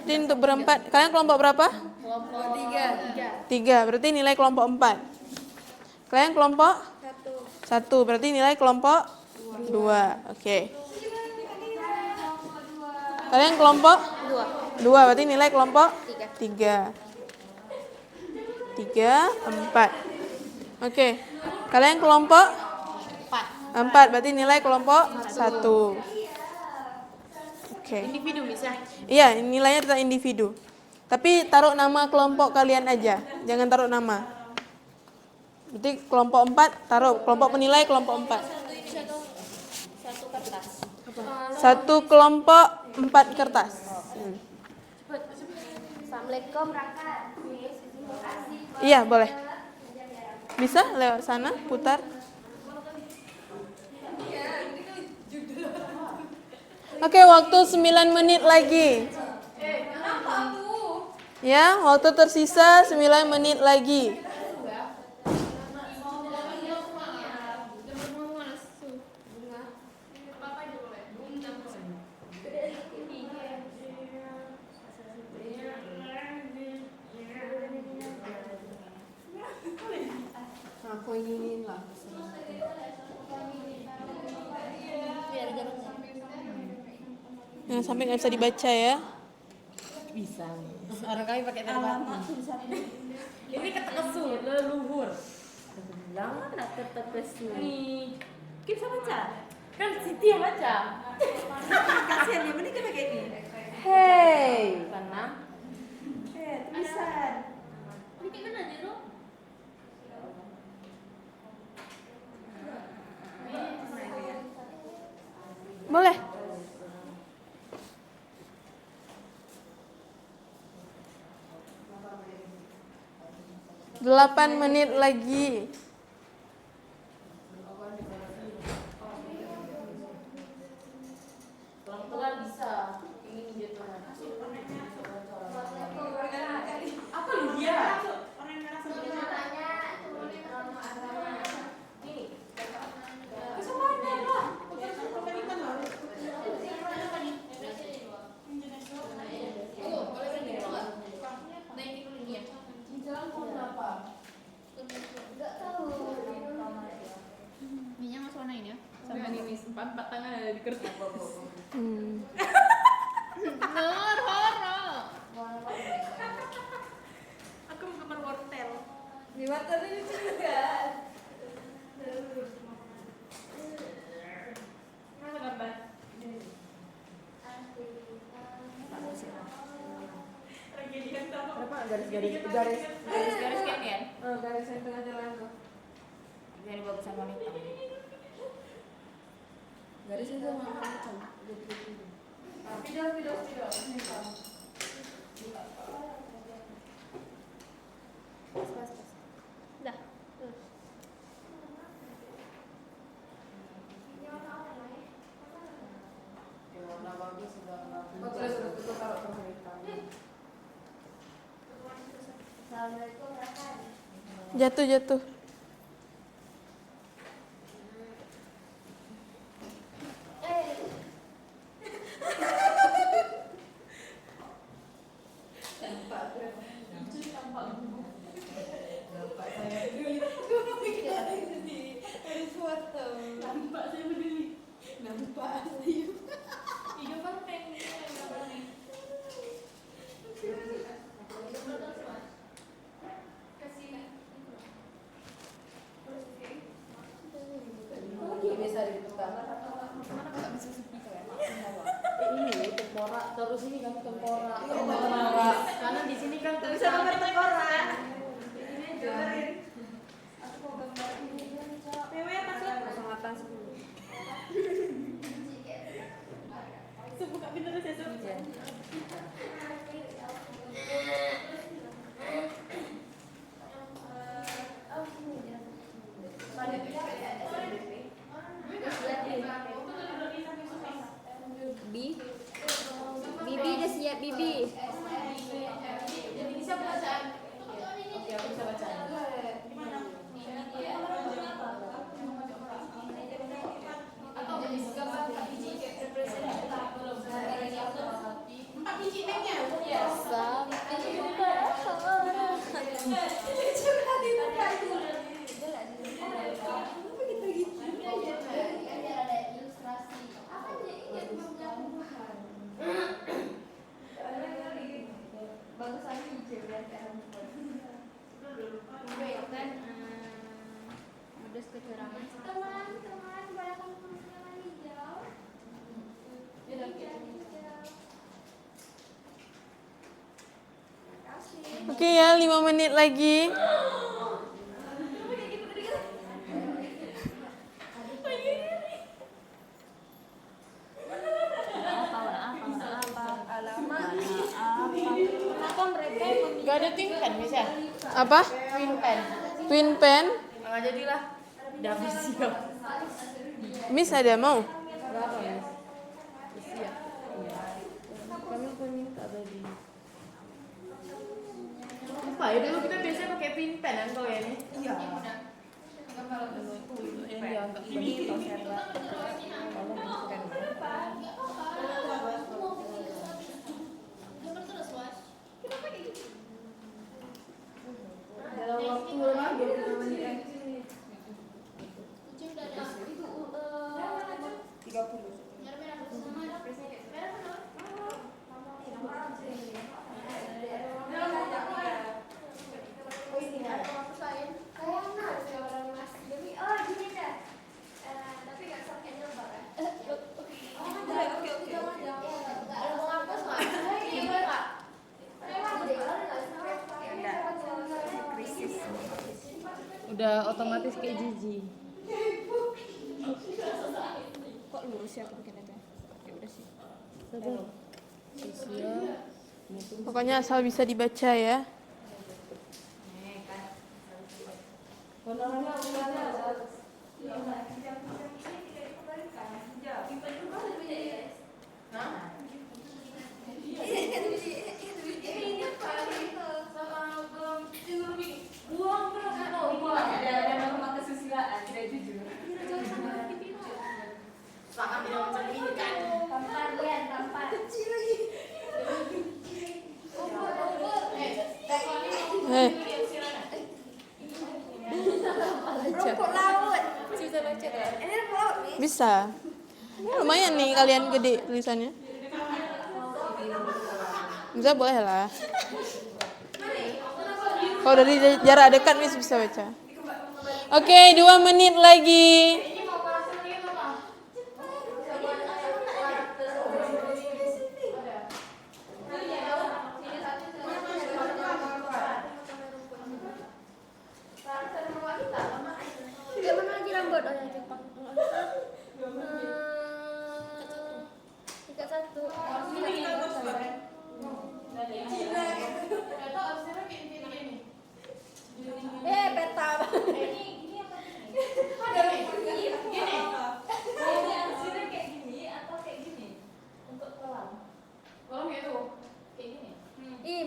Jadi untuk berempat, kalian kelompok berapa? Kelompok 3. 3, berarti nilai kelompok 4. Kalian kelompok? 1, berarti nilai kelompok 2. Oke. Kalian kelompok? 2, berarti nilai kelompok 3. 3, 4. Oke. Kalian kelompok? 4, berarti nilai kelompok 1. Oke. Individu bisa. Iya, nilainya tetap individu. Tapi taruh nama kelompok kalian aja, jangan taruh nama. Berarti kelompok 4, taruh kelompok penilai kelompok 4. Satu kertas. Satu kelompok 4 kertas. Assalamualaikum Raka. Iya, boleh. Bisa lewat sana, putar. Oke, waktu 9 menit lagi. Ya, waktu tersisa 9 menit lagi. Aku ingin lah. Jangan sampai nggak bisa dibaca ya. Bisa. Orang kami pakai telepati. Ini ketekesu, leluhur. Jangan nak ketekesu. Nih, kita bisa baca. Kan Siti yang baca. Kasihan dia, mending kita kayak ini. Hey, karena Tulisan. ini kayak mana aja lo? Boleh. Delapan menit lagi. Pelan-pelan bisa. Ini dia Tuhan. Apa lu dia? Minyak masuk warna ini ya? Sama ini empat tangan ada di kertas. Horor. Aku mau kamar wortel. Di wortelnya lucu juga. Mana gambar? Kenapa garis-garis kayak ini ya? Garis yang tengah jalan tuh. Jadi bagus sama wanita. Garisnya sama macam. Video. Dah. Jatuh. Tengkorak, terus ini kamu tengkorak. Karena di sini kan Bisa gambar tengkorak. Pewe masuk. pasang 10. Sebuka pintu saya ada ilustrasi. Apa dia ingat pembukaan? Bagusan hijau dan kan modus kecurangan. Teman-teman pada pembukaan hijau. Oke ya, 5 menit lagi. Gak ada twin pen bisa? Apa? Twin pen. Twin pen? Nggak jadilah. Udah habis siap. Miss ada mau? Berapa ya? Siap. Iya. Kami pun minta tadi. Apa ya dulu kita biasanya pakai pin pen kan kau ya nih? Iya. Yang dianggap begitu dalam waktu lama 25 menit. 30. Udah otomatis kayak Gigi. Kok lurus ya aku bikin itu? Ya udah sih. Pokoknya asal bisa dibaca ya. Bisa. Lumayan nih kalian gede tulisannya. Bisa boleh lah. Kalau dari jarak dekat Miss bisa baca. Oke, 2 menit lagi.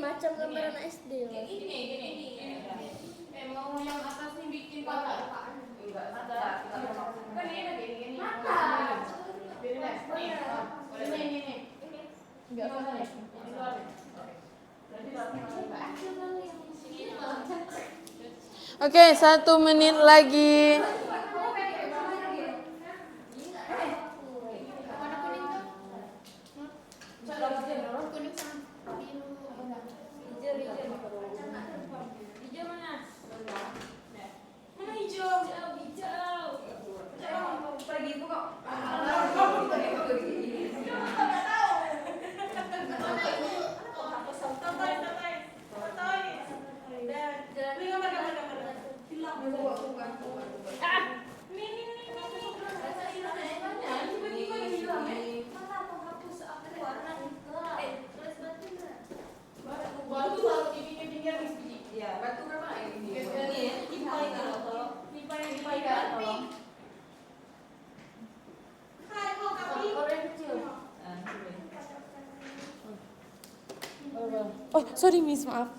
Macam gambar anak SD. Kayak gini. Mau yang atas nih bikin pakai apaan? Enggak ada. Kan ini kayak gini. Mata. Ini. Enggak apa-apa. Oke, 1 menit lagi. Oh, sorry Miss, maaf.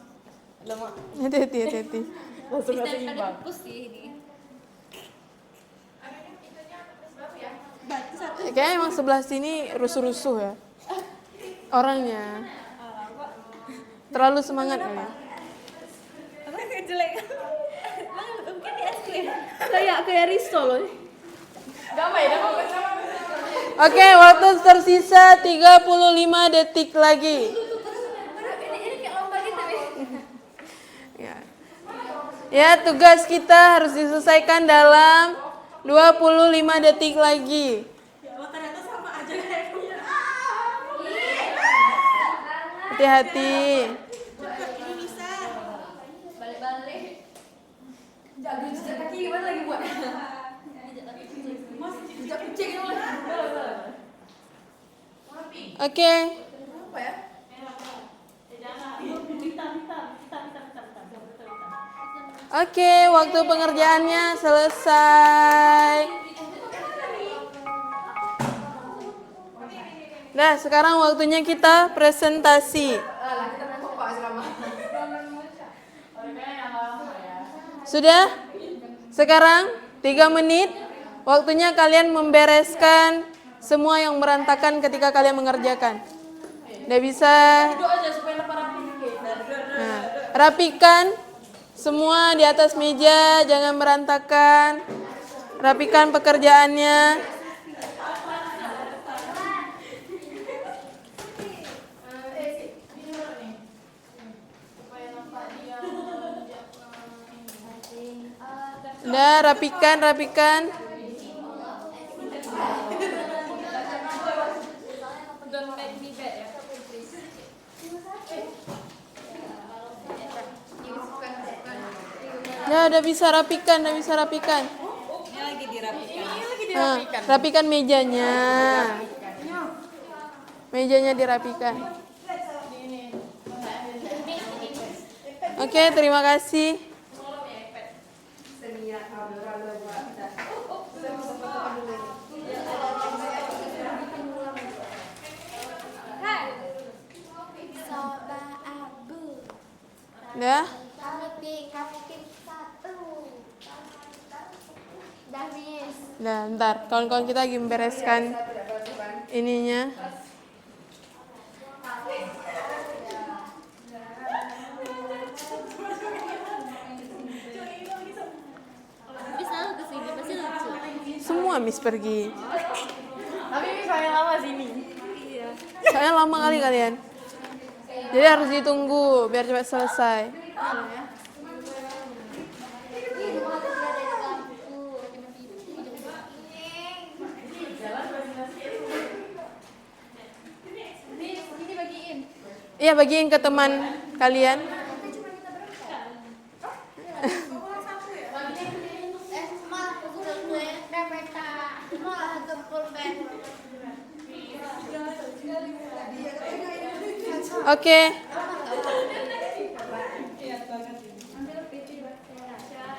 Lama. Hati-hati. Langsung gak seimbang. Kayaknya emang sebelah sini rusuh-rusuh ya. Orangnya. Terlalu semangat kali. jelek. Mungkin di es krim. Kayak Risto loh. Oke, waktu tersisa 35 detik lagi. Ini kayak lomba gitu, Ya, tugas kita harus diselesaikan dalam 25 detik lagi. ternyata sama aja kayak punya. Hati-hati. Ini bisa. Balik-balik. Jaga jejak kaki gimana lagi buat? Jejak kucing itu lagi. Oke. Apa ya? Oke, waktu pengerjaannya selesai. Nah, sekarang waktunya kita presentasi. Alah, kita main sopak selama. Sudah? Sekarang 3 menit. Waktunya kalian membereskan semua yang berantakan ketika kalian mengerjakan. Nggak bisa. Nah, rapikan semua di atas meja, jangan berantakan. Rapikan pekerjaannya. Udah, rapikan. Don't make me bad ya. Ya, udah bisa rapikan. Ini lagi dirapikan. Rapikan mejanya. Mejanya dirapikan. Oke, terima kasih. Soba abu. Udah? Kami tim 1. Dah, Miss. Nah, ntar kawan-kawan kita lagi membereskan ininya. Tapi selalu kesini pasti lucu. Semua Miss pergi. Tapi misalnya lama sini. Soalnya lama kali kalian. Jadi harus ditunggu biar cepat selesai. Iya, bagiin ke teman kalian. Oke.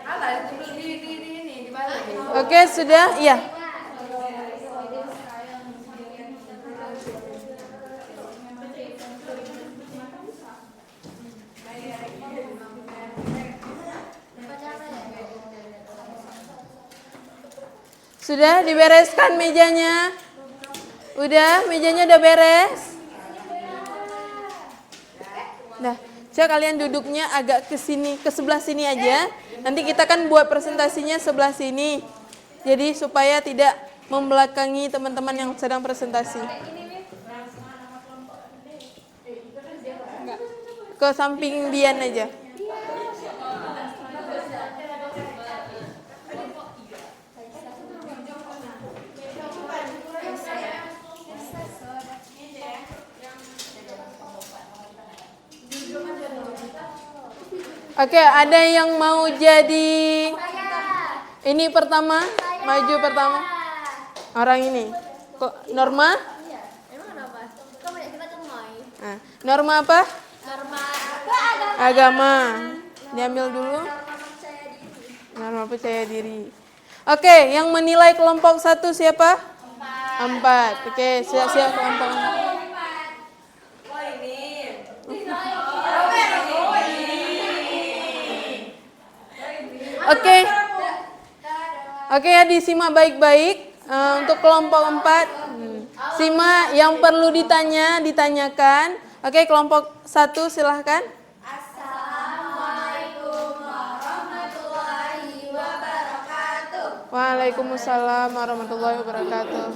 Alah, di ini dibalik. Oke, sudah? Iya. Sudah dibereskan mejanya? Udah, mejanya udah beres? Nah, coba kalian duduknya agak ke sini, ke sebelah sini aja. Nanti kita kan buat presentasinya sebelah sini. Jadi supaya tidak membelakangi teman-teman yang sedang presentasi. Ke samping Dian aja. Oke, ada yang mau jadi ini pertama? Maju pertama. Orang ini. Kok Norma? Iya. Emang kenapa? Kok banyak kita cemoy? Nah, Norma apa? Norma Agama. Diambil dulu. percaya diri. Norma percaya diri. Oke, yang menilai kelompok 1 siapa? 4. Oke, siap-siap kelompok 4. Oke ya, disimak baik-baik untuk kelompok 4. Simak yang perlu ditanyakan. Oke, kelompok 1 silahkan. Assalamualaikum Waalaikumsalam warahmatullahi wabarakatuh.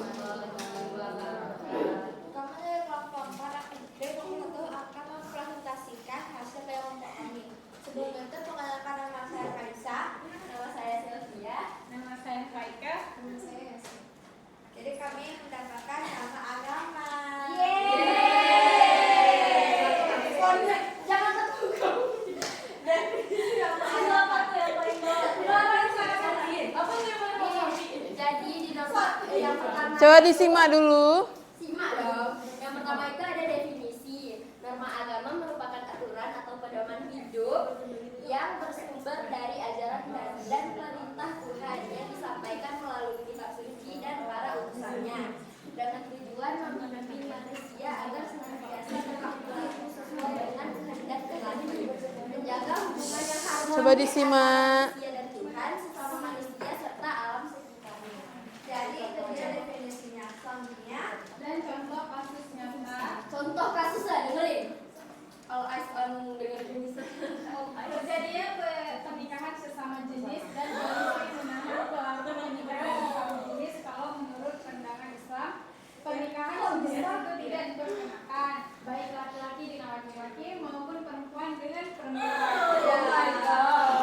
Kami dari kelompok 4 akan mempresentasikan hasil kelompok kami. Sebelum itu perkenalkan, nama saya Kaisa, nama saya Sylvia, Nama saya Faika. nama saya Yasmin. Jadi kami mendapatkan nama agama. Jangan tertutup. Dan Apa tuh yang paling jadi di nomor yang pertama. Coba disimak dulu. Simak dong. Yang pertama itu ada definisi. Norma agama merupakan aturan atau pedoman hidup yang bersumber dari ajaran Nabi dan perintah Tuhan yang disampaikan melalui kitab suci dan para utusannya dengan tujuan membimbing manusia agar senantiasa berlaku sesuai dengan kehendak Ilahi, menjaga hubungan yang harmonis Coba disimak. antara manusia dan Tuhan sesama manusia serta alam sekitarnya. Jadi itu dia definisinya. Selanjutnya dan contoh kasus nyata. contoh kasus lah, dengerin. All eyes on dengerin. Terjadinya pernikahan sesama jenis dan polisi menahan pelaku pernikahan sesama jenis kalau menurut pandangan Islam pernikahan sejenis itu tidak diperkenakan baik laki-laki dengan laki-laki maupun perempuan dengan perempuan.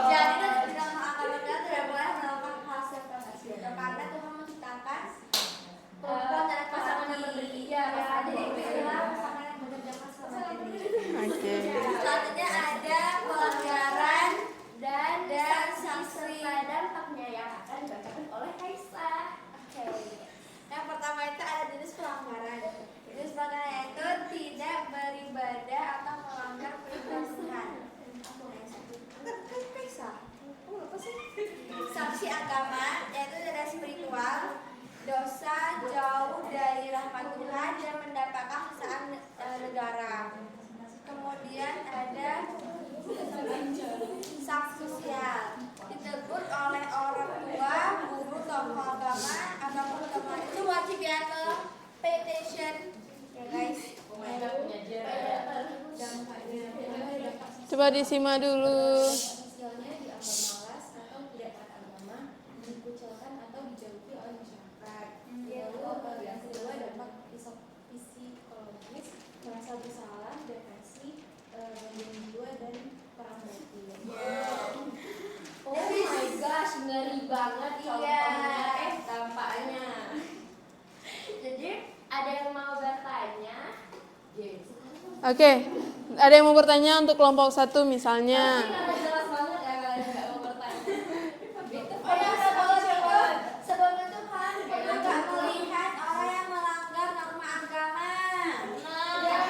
Jadi di dalam agama kita tidak boleh melakukan hal seperti itu karena Tuhan menciptakan perempuan dan pasangan yang berbeda. Jadi pilihlah pasangan yang bekerja sama jenis. Oke. Selanjutnya ada pelanggaran dan sanksi serta dampaknya yang akan dibacakan oleh Kaisa. Oke. Yang pertama itu ada jenis pelanggaran. Jenis pelanggaran itu tidak beribadah atau melanggar perintah Tuhan. Kaisa. Apa sih? Sanksi agama yaitu tidak spiritual, dosa jauh dari rahmat Tuhan dan mendapatkan kesalahan negara. Kemudian ada sanksi sosial, ditegur oleh orang tua, guru, tokoh agama ataupun teman. Itu wajib ya ke petition ya guys. Coba disimak dulu. Sosialnya dianggap malas atau tidak taat agama, dikucilkan atau dijauhi oleh masyarakat. Lalu yang kedua dampak psikologis, merasa bersalah, depresi, gangguan jiwa dan perang batin. Oh my gosh, ngeri banget iya dampaknya. Jadi ada yang mau bertanya? Oke. Ada yang mau bertanya untuk kelompok 1 misalnya? Tapi jelas banget ya kalau nggak mau bertanya. Oh ya, sebelum itu kan kita nggak melihat orang yang melanggar norma agama. Yang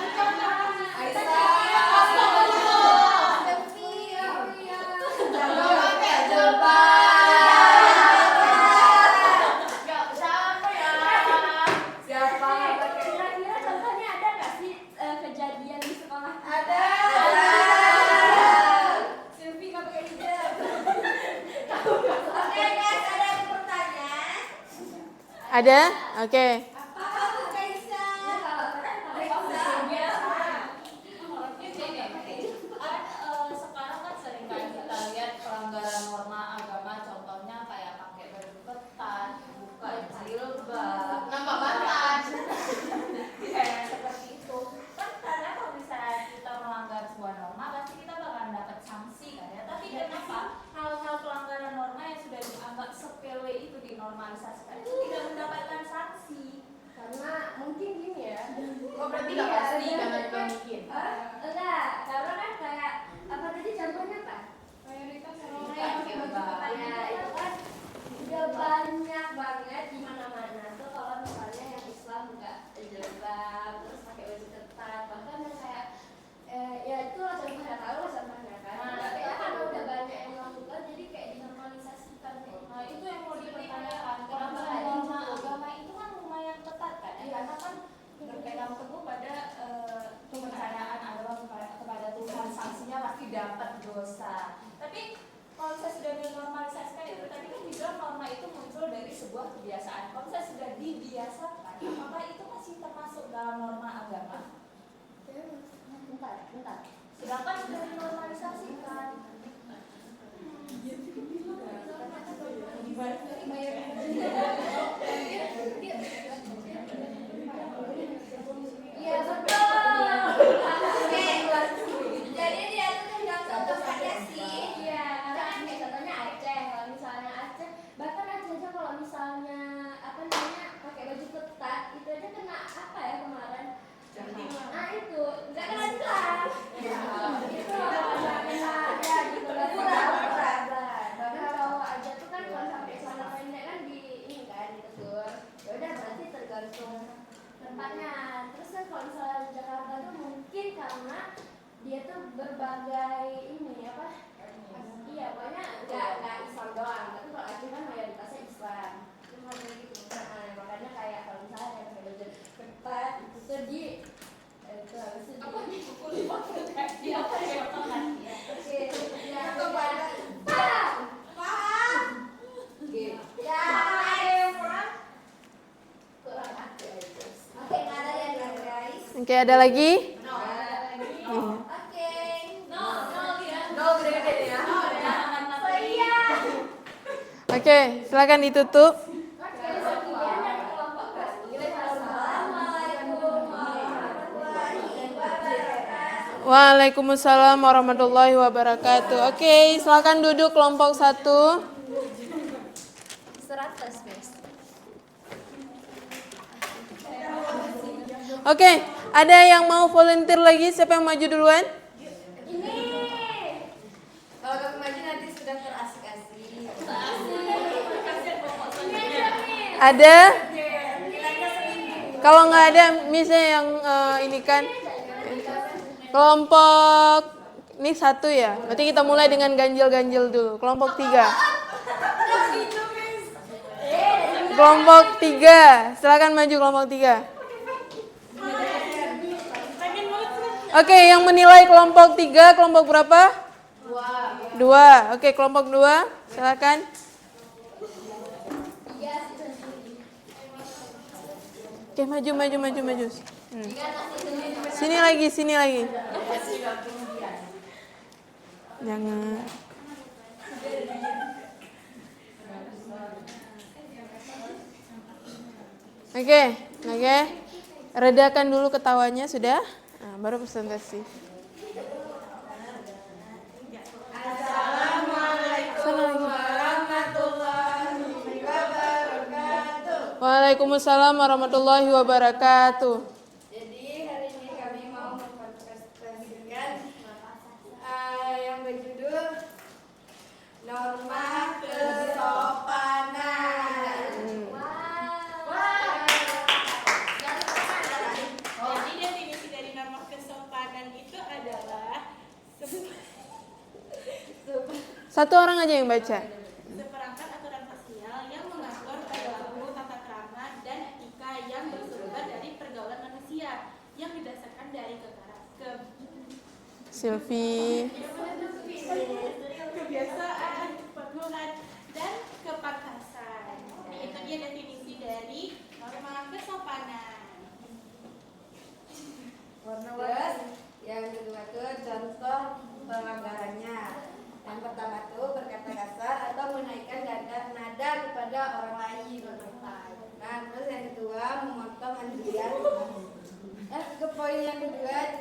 kira-kira contohnya ada nggak sih kejadian di sekolah? Ada. Sylvie nggak pakai hijab. Oke guys, ada yang bertanya? Ada? Oke. Apa tuh Kaisa? Sekarang kan sering kan kita lihat pelanggaran norma agama, contohnya kayak pakai baju ketat, buka jilbab, nampak batas, kayak seperti itu. Kan karena kalau misalnya kita melanggar sebuah norma, pasti kita bakalan dapat sanksi kan ya. Tapi kenapa hal-hal pelanggaran norma yang sudah dianggap sepele itu dinormalisasikan itu tidak mendapatkan sanksi? Karena mungkin gini ya. Oh berarti nggak pasti, jangan dibandingin. Enggak, karena kan kayak apa tadi contohnya apa? Mayoritas Bukan orang yang jilbab. Ya itu kan udah banyak banget di mana-mana tuh kalau misalnya yang Islam buka jilbab terus pakai baju ketat bahkan yang kayak ya itu lah contohnya tahu lah contohnya kan. Tapi ya karena udah banyak yang melakukan jadi kayak dinormalisasikan. Nah itu yang mau dipertanyakan, kenapa norma agama itu kan lumayan ketat kan ya? Karena kan berpegang teguh pada kepercayaan agama kepada Tuhan, sanksinya pasti dapat dosa. Tapi kalau saya sudah dinormalisasikan itu tadi kan dibilang norma itu muncul dari sebuah kebiasaan. Kalau saya sudah dibiasakan, apakah itu masih termasuk dalam norma agama? Bentar. Sedangkan sudah dinormalisasikan. Oke, ada lagi? Iya. Oke, silakan ditutup. Waalaikumsalam warahmatullahi wabarakatuh. Oke, silakan duduk kelompok 1. 100, guys. Oke, ada yang mau volunteer lagi? Siapa yang maju duluan? Kalau kamu maju nanti sudah terasik-asik. Ada? Kalau nggak ada, misalnya yang ini kan kelompok ini 1 ya. Berarti kita mulai dengan ganjil-ganjil dulu. Kelompok 3. Kelompok 3, silakan maju kelompok 3. Oke, yang menilai kelompok 3, kelompok berapa? 2. Oke, kelompok 2, silakan. Oke, maju. Sini lagi. Jangan. Oke. Redakan dulu ketawanya, sudah? Nah, baru presentasi. Waalaikumsalam warahmatullahi wabarakatuh. Jadi hari ini kami mau mempresentasikan yang berjudul Norma Kesopanan. Jadi definisi dari norma kesopanan itu adalah Satu orang aja yang baca. seperangkat aturan sosial yang mengatur perilaku, tata krama, dan etika yang bersumber dari pergaulan manusia yang didasarkan dari Silvi. kebiasaan, kepatuhan, dan kepantasan. Jadi itu dia definisi dari norma kesopanan. Terus yang kedua tuh contoh pelanggarannya. Yang pertama tuh berkata kasar atau menaikkan nada kepada orang lain. Nah, terus yang kedua memotong antrian. Ke poin yang kedua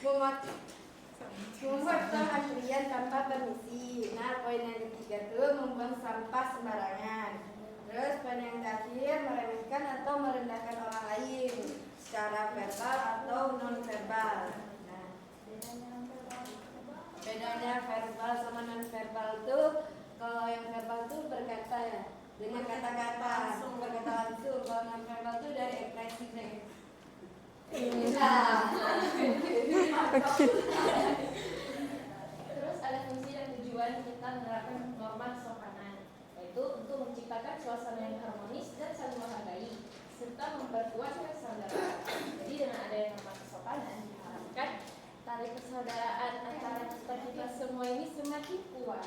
memotong antrian tanpa permisi. Nah, poin yang ketiga tuh membuang sampah sembarangan. Terus poin yang terakhir meremehkan atau merendahkan orang lain secara verbal atau non verbal. Nah, bedanya verbal sama non verbal tuh, kalau yang verbal tuh berkata ya dengan kata-kata langsung, berkata langsung. Kalau non verbal tuh dari ekspresinya. Terus ada fungsi dan tujuan kita menerapkan norma kesopanan, yaitu untuk menciptakan suasana yang harmonis dan saling menghargai, serta memperkuat persaudaraan. Jadi dengan adanya norma kesopanan diharapkan tali persaudaraan antara kita semua ini semakin kuat.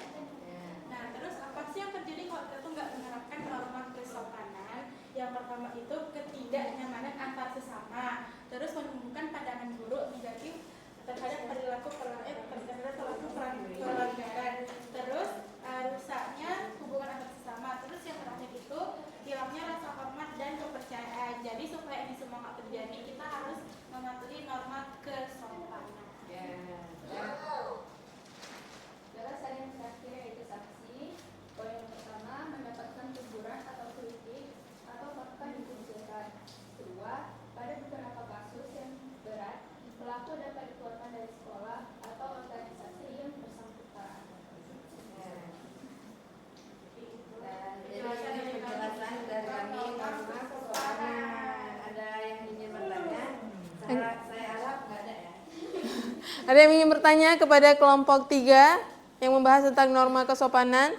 Nah, terus apa sih yang terjadi kalau kita tuh nggak menerapkan norma kesopanan? Yang pertama itu ketidaknyamanan antar sesama, terus menimbulkan pandangan buruk negatif terhadap perilaku pelanggaran, terus rusaknya hubungan antar sesama, terus yang terakhir itu hilangnya rasa hormat dan kepercayaan. Jadi supaya ini semua nggak terjadi, kita harus mematuhi norma kesopanan. Terus ada yang terakhir yaitu sanksi. Poin yang pertama mendapatkan teguran atau kritik atau bahkan dikucilkan. Kedua, pada beberapa kasus yang berat, pelaku dapat dikeluarkan dari sekolah atau organisasi yang bersangkutan. Jadi penjelasan dari kami norma kesopanan. Ada yang ingin bertanya? Saya harap nggak ada ya. Ada yang ingin bertanya kepada kelompok 3 yang membahas tentang norma kesopanan?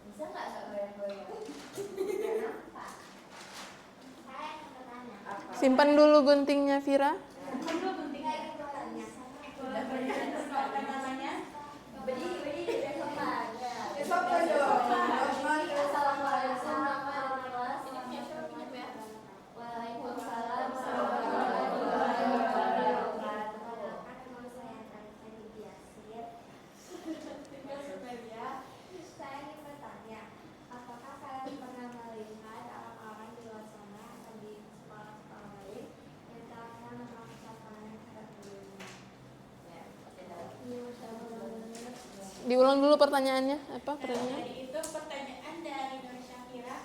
Bisa nggak goyang-goyang? Simpan dulu guntingnya, Vira. Namanya Besok kan Diulang dulu pertanyaannya. Apa pertanyaannya? Tadi itu pertanyaan dari Nur Syafira.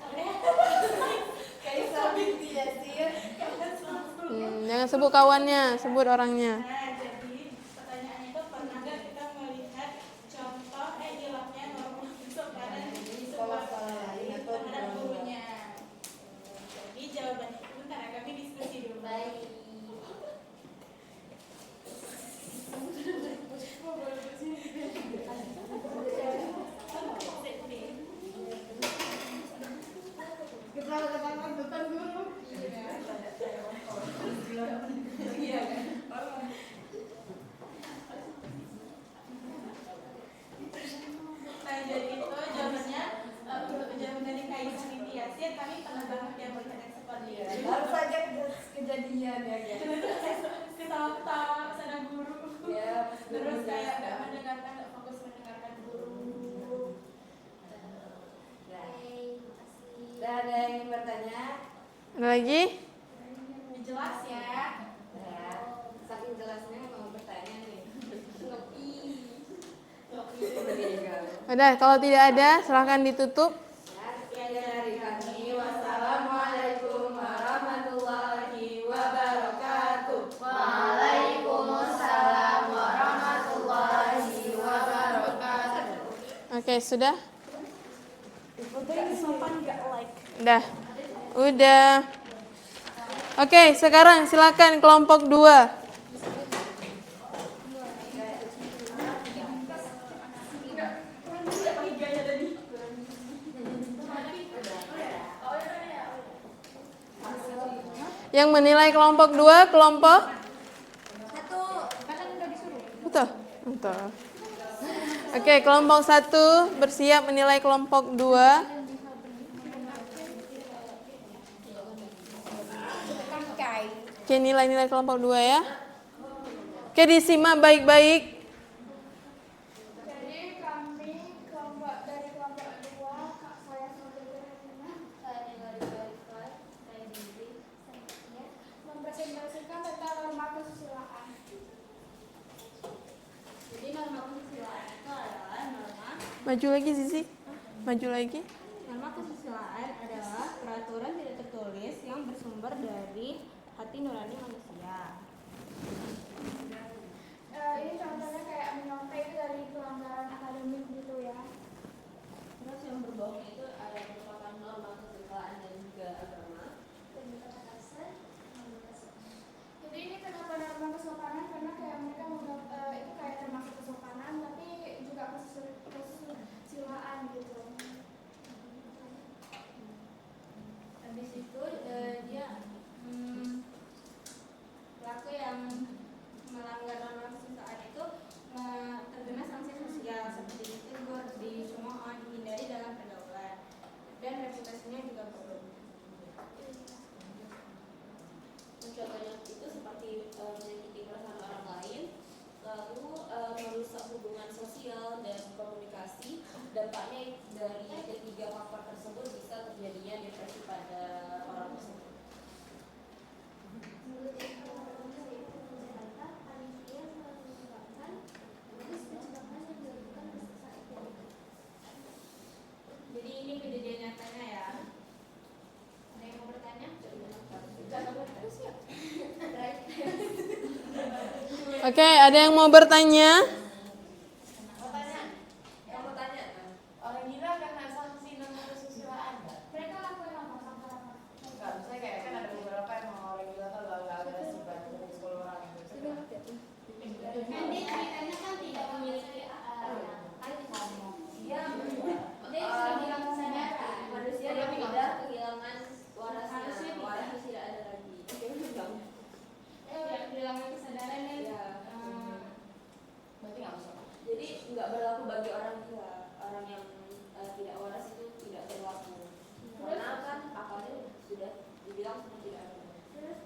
Kaisar binti Yasir. Jangan sebut kawannya, sebut orangnya. Nah, jadi pertanyaannya itu pernah nggak kita melihat contoh hilangnya norma kesopanan di sekolah-sekolah lain terhadap gurunya? Jadi jawabannya itu bentar kami diskusi dulu. Baik. Nah, jadi itu jawabannya untuk jawaban dari Kaisar binti Yasir, kami pernah banget yang melihat yang seperti itu. Baru saja kejadian ya guys. Ketawa-tawa sana guru. Ya, Terus kayak nggak mendengarkan, nggak fokus mendengarkan guru. Dan ada yang ingin bertanya? Ada lagi? Jelas ya. Ya, saking jelasnya mau bertanya nih. Udah, kalau tidak ada silahkan ditutup. Ya, dari kami. Wassalamualaikum warahmatullahi wabarakatuh. Waalaikumsalam warahmatullahi wabarakatuh. Oke, sudah? Sopan nggak like. Udah. Oke, sekarang silakan kelompok 2. Yang menilai kelompok 2, kelompok 1. Kan udah disuruh. betul. Betul. Oke, kelompok 1 bersiap menilai kelompok 2. Oke, nilai-nilai kelompok 2 ya. Oke, disimak baik-baik. Jadi kami dari kelompok 2, Kak saya sebagai mempresentasikan tentang norma kesusilaan. Jadi norma kesusilaan itu adalah norma Maju lagi, Zizi. Maju lagi. Norma kesusilaan adalah peraturan tidak tertulis yang bersumber dari hati nurani manusia. Ini contohnya kayak menyontek itu dari pelanggaran akademik gitu ya. Terus yang berbau itu ada merupakan norma kesusilaan dan juga agama. Jadi ini kenapa norma kesopanan, karena kayak mereka itu kayak termasuk kesopanan tapi juga kesusilaan gitu. Habis itu dia pelaku yang melanggar norma kesusilaan itu terkena sanksi sosial seperti ditegur, dicemooh, dihindari dalam pergaulan, dan reputasinya juga buruk. Contohnya itu seperti menyakiti perasaan orang lain, lalu merusak hubungan sosial dan komunikasi. Dampaknya dari ketiga faktor tersebut bisa terjadinya depresi pada orang tersebut. Jadi ini kejadian nyatanya ya. Ada yang mau bertanya? Oke, ada yang mau bertanya? Yang mau tanya, orang gila kena sanksi norma kesusilaan nggak? Mereka lakuin apa? Enggak, misalnya kayak kan ada beberapa emang orang gila tuh agak agresif banget untuk 10 orang gitu. Kan dia ceritanya kan tidak memiliki Dia dia sudah hilang kesadaran. manusia yang tidak kehilangan warasnya, warasnya tidak ada lagi. Kehilangan kesadaran dan Berarti nggak masuk. Jadi nggak berlaku bagi orang gila, orang yang tidak waras itu tidak berlaku. Karena kan akalnya sudah dibilang sudah tidak ada. terus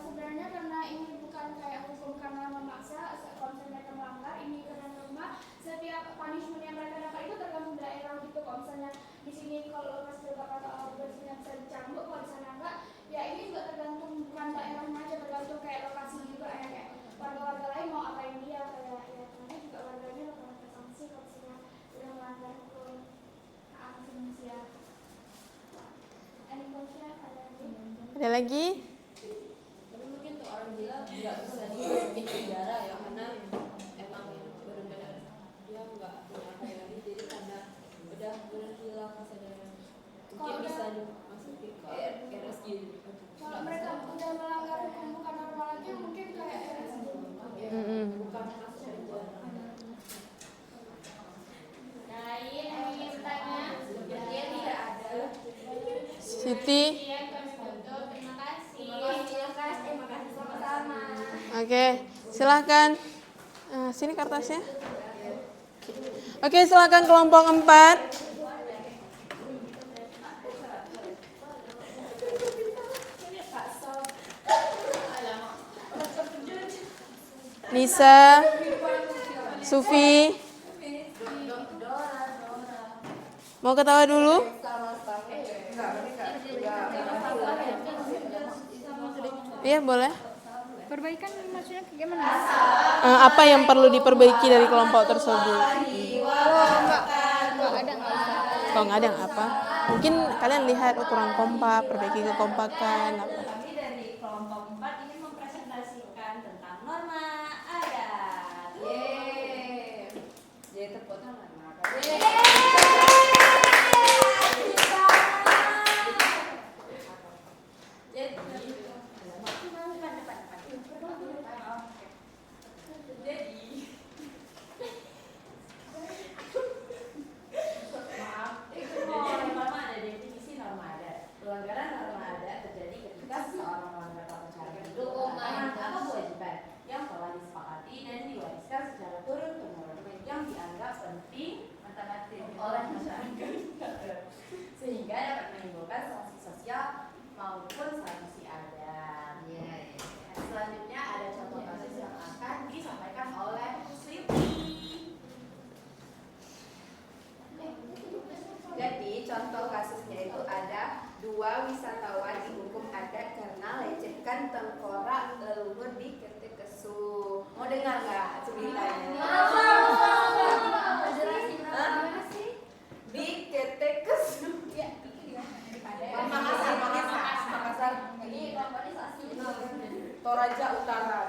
sebenarnya karena ini bukan kayak hukum karena memaksa, konsep mereka melanggar ini karena norma, setiap punishment yang mereka dapat itu tergantung daerah gitu. Kalau misalnya di sini kalau pas beberapa bersinya bisa dicambuk, kalau di sana enggak, ya ini juga tergantung bukan daerahnya aja, tergantung kayak lokasi juga ya, kayak warga-warga lain mau apain dia kayak ya karena juga warganya bakal sanksi kalau misalnya Ada lagi? Tapi mungkin untuk orang gila nggak bisa dimasukin penjara ya, karena emang benar-benar dia nggak punya akal lagi, jadi karena udah benar hilang kesadaran mungkin bisa dimasukin ke RSG. Kalau mereka udah melanggar hukum bukan normal lagi, mungkin kayak RSG. Bukan masuk penjara. Lain yang ingin bertanya? Dia tidak ada. Siti. Iya, kami tutup. Terima kasih. Terima kasih sama-sama. Oke, silahkan. Sini kertasnya. Oke, silahkan kelompok 4. Nisa, Sufi, mau ketawa dulu? Iya, boleh. Perbaikan maksudnya gimana? Apa yang perlu diperbaiki dari kelompok tersebut? Kalau nggak ada yang apa? Mungkin kalian lihat kurang kompak, perbaiki kekompakan. Apa? Kami dari kelompok 4 ingin mempresentasikan tentang norma adat. Yeay. Jadi tepuk tangan. Pelanggaran norma adat terjadi ketika seseorang melanggar tata cara hidup, keamanan atau kewajiban yang telah disepakati dan diwariskan secara turun-temurun yang dianggap penting oleh masyarakat sehingga dapat menimbulkan sanksi sosial maupun sanksi adat. Selanjutnya ada contoh kasus yang akan disampaikan oleh Siti. Jadi contoh kasusnya itu ada 2 wisatawan dihukum adat karena lecetkan tengkorak leluhur di Ketekesu. Mau dengar nggak ceritanya? Di Ketekesu. Makassar. Ini Toraja Utara.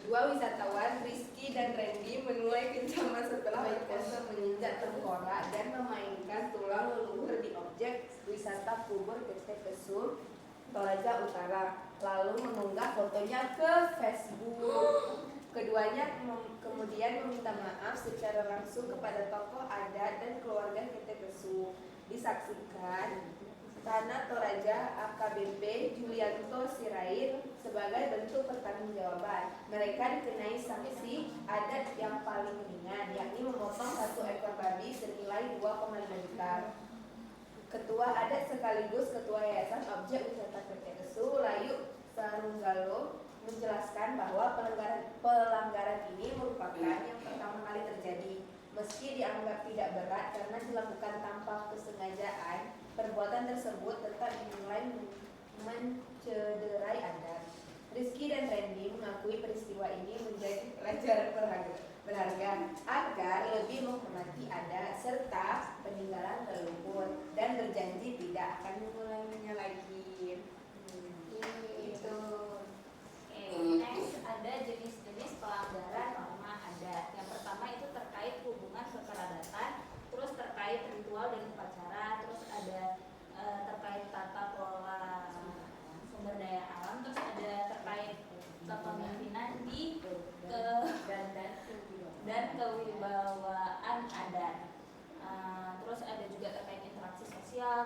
2 wisatawan Rizky dan Randy menuai kecaman setelah berpose menginjak tengkorak dan memainkan tulang leluhur di objek wisata kubur Ketekesu, Toraja Utara, lalu mengunggah fotonya ke Facebook. Keduanya kemudian meminta maaf secara langsung kepada tokoh adat dan keluarga Ketekesu. Disaksikan Tanah Toraja AKBP Julianto Sirait sebagai bentuk pertanggungjawaban. Mereka dikenai sanksi adat yang paling ringan, yakni memotong 1 ekor babi senilai 2,5 juta. Ketua adat sekaligus Ketua Yayasan Objek Wisata Ketekesu, Layu Sarunggalo, menjelaskan bahwa pelanggaran ini merupakan yang pertama kali terjadi. Meski dianggap tidak berat karena dilakukan tanpa kesengajaan, perbuatan tersebut tetap dinilai mencederai adat. Rizky dan Randy mengakui peristiwa ini menjadi pelajaran berharga agar lebih menghormati adat serta peninggalan leluhur dan berjanji tidak akan mengulanginya lagi. Itu. Next ada jenis-jenis pelanggaran norma adat. Yang pertama itu terkait hubungan kekerabatan, terus terkait ritual dan upacara, terus ada terkait tata kelola sumber daya alam, terus ada terkait kepemimpinan dan kewibawaan adat. Terus ada juga terkait interaksi sosial.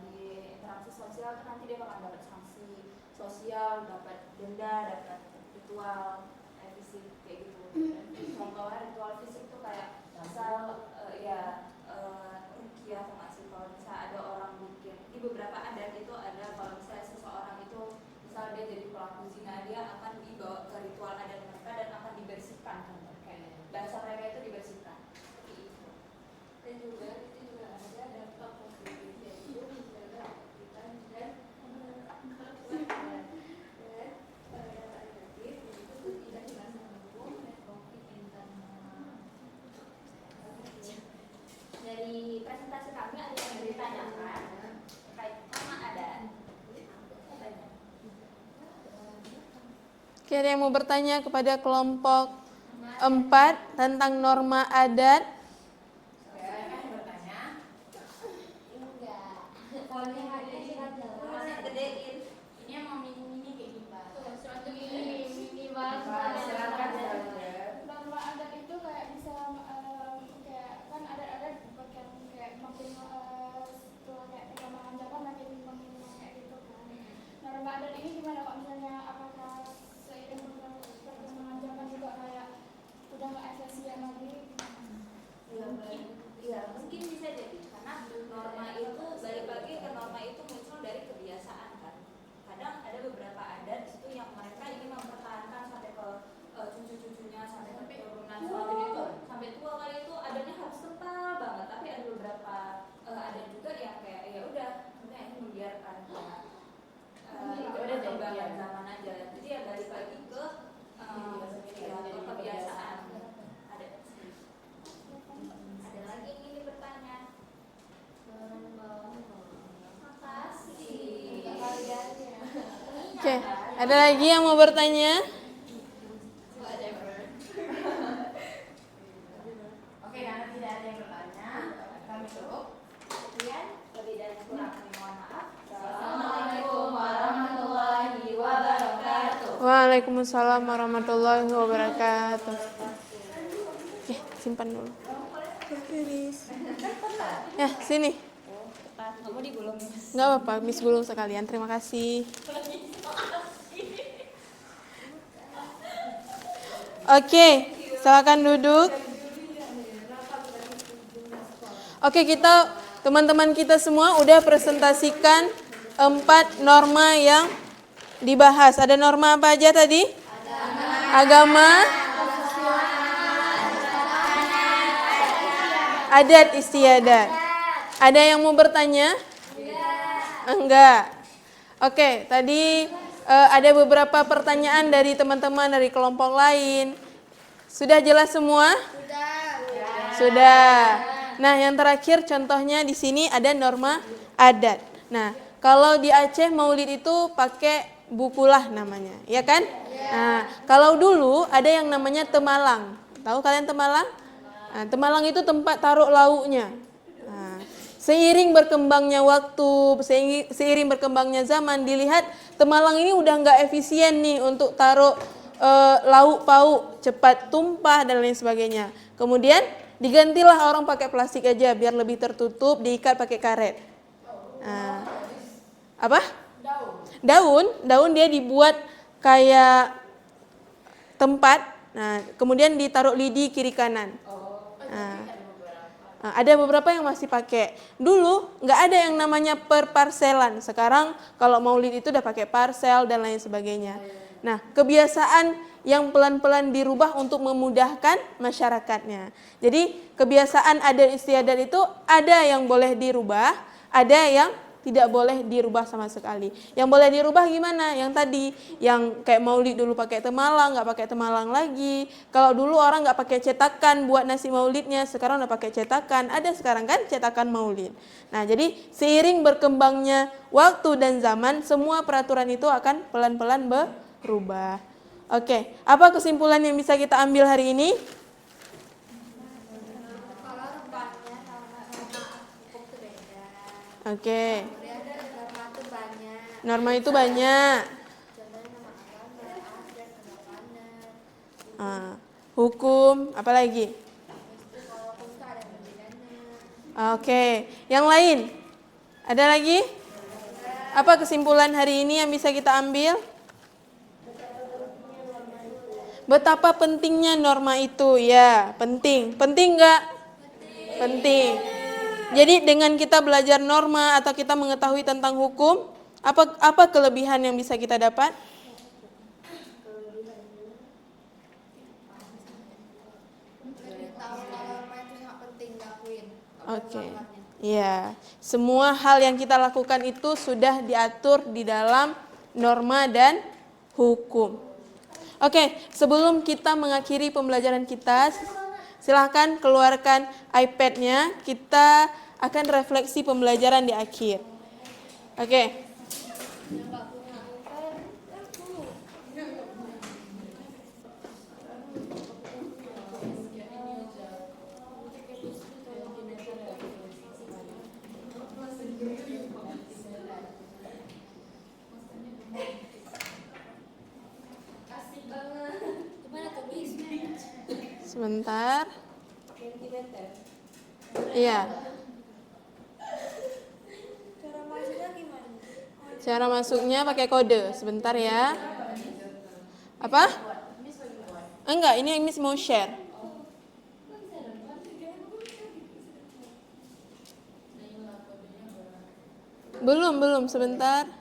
Di interaksi sosial kan nanti dia bakal dapat sanksi sosial, dapat denda, dapat ritual fisik kayak gitu. Contohnya ritual fisik tuh kayak misal rukiah atau nggak sih, kalau misalnya ada orang bikin di beberapa adat itu ada, kalau misalnya seseorang itu misal dia jadi pelaku zina, dia akan dibawa ke ritual adat mereka dan akan dibersihkan, kayak bahasa mereka itu dibersihkan. Itu. Dan juga itu juga ada dampak positif, yaitu menjaga aktivitas dan pengendalian negatif untuk tidak terasa mendukung dan konflik internal. Dari presentasi kami ada yang ditanyakan terkait norma adat. Oke, ada yang mau bertanya kepada kelompok 4 tentang norma adat? Ini yang mau mini kayak gimana? Norma adat itu kayak bisa kayak kan adat-adat bukan kayak makin setelah kayak perkembangan zaman makin kayak gitu kan. Norma adat ini gimana kok misalnya apakah seiring perkembangan zaman juga kayak udah nggak efisien lagi? Mungkin bisa jadi karena norma itu balik lagi ke norma itu muncul dari kebiasaan kan. Kadang ada beberapa adat itu yang mereka ingin mempertahankan sampai ke cucu-cucunya sampai ke keturunan selanjutnya itu sampai tua kali itu adatnya harus kental banget. Tapi ada beberapa adat juga yang kayak ya udah ini membiarkan karena itu ada perkembangan zaman aja. Jadi ya balik lagi ke kebiasaan. Ada lagi yang ingin bertanya? Makasih. Oke, ada lagi yang mau bertanya? Oke, karena tidak ada yang bertanya, kami tutup. Sekian, lebih dan kurang kami mohon maaf. Assalamualaikum warahmatullahi wabarakatuh. Waalaikumsalam warahmatullahi wabarakatuh. Oke, simpan dulu. Ya, sini. Kamu digulung ya? Nggak apa-apa, Miss gulung sekalian. Terima kasih. Oke, silakan duduk. Oke, teman-teman kita semua udah presentasikan 4 norma yang dibahas. Ada norma apa aja tadi? Agama, adat istiadat. Ada yang mau bertanya? Enggak. Oke, tadi ada beberapa pertanyaan dari teman-teman dari kelompok lain. Sudah jelas semua? Sudah. Nah, yang terakhir contohnya di sini ada norma adat. Nah, kalau di Aceh Maulid itu pakai bukulah namanya, ya kan? Nah, kalau dulu ada yang namanya temalang. Tahu kalian temalang? Nah, temalang itu tempat taruh lauknya. Nah, seiring berkembangnya waktu, seiring berkembangnya zaman, dilihat temalang ini udah nggak efisien nih untuk taruh lauk pauk, cepat tumpah dan lain sebagainya. Kemudian digantilah orang pakai plastik aja biar lebih tertutup, diikat pakai karet. Nah, apa? Daun dia dibuat kayak tempat. Nah, kemudian ditaruh lidi kiri kanan. Nah, ada beberapa yang masih pakai. Dulu nggak ada yang namanya per parselan. Sekarang kalau maulid itu udah pakai parsel dan lain sebagainya. Nah, kebiasaan yang pelan-pelan dirubah untuk memudahkan masyarakatnya. Jadi kebiasaan adat istiadat itu ada yang boleh dirubah, ada yang tidak boleh dirubah sama sekali. Yang boleh dirubah gimana? Yang tadi, yang kayak maulid dulu pakai temalang, nggak pakai temalang lagi. Kalau dulu orang nggak pakai cetakan buat nasi maulidnya, sekarang udah pakai cetakan. Ada sekarang kan cetakan maulid. Nah, jadi seiring berkembangnya waktu dan zaman, semua peraturan itu akan pelan-pelan berubah. Oke, apa kesimpulan yang bisa kita ambil hari ini? Kalau rupanya norma hukum itu beda. Oke, Kemudian norma itu banyak. norma itu banyak. Contohnya nama agama, adat, keyakinan. Hukum, apalagi? Itu kalau hukum itu ada bedanya. Oke, yang lain? Ada lagi? Apa kesimpulan hari ini yang bisa kita ambil? Betapa pentingnya norma itu, ya, penting. Penting nggak? Penting. Jadi dengan kita belajar norma atau kita mengetahui tentang hukum, apa kelebihan yang bisa kita dapat? Tahu kalau norma itu sangat penting dilakuin. Oke. Ya, semua hal yang kita lakukan itu sudah diatur di dalam norma dan hukum. Oke, sebelum kita mengakhiri pembelajaran kita, silahkan keluarkan iPad-nya. Kita akan refleksi pembelajaran di akhir. Oke. Sebentar. Iya. Cara masuknya gimana? Cara masuknya pakai kode. Sebentar ya. Apa? Enggak, ini Miss mau share. Belum, sebentar.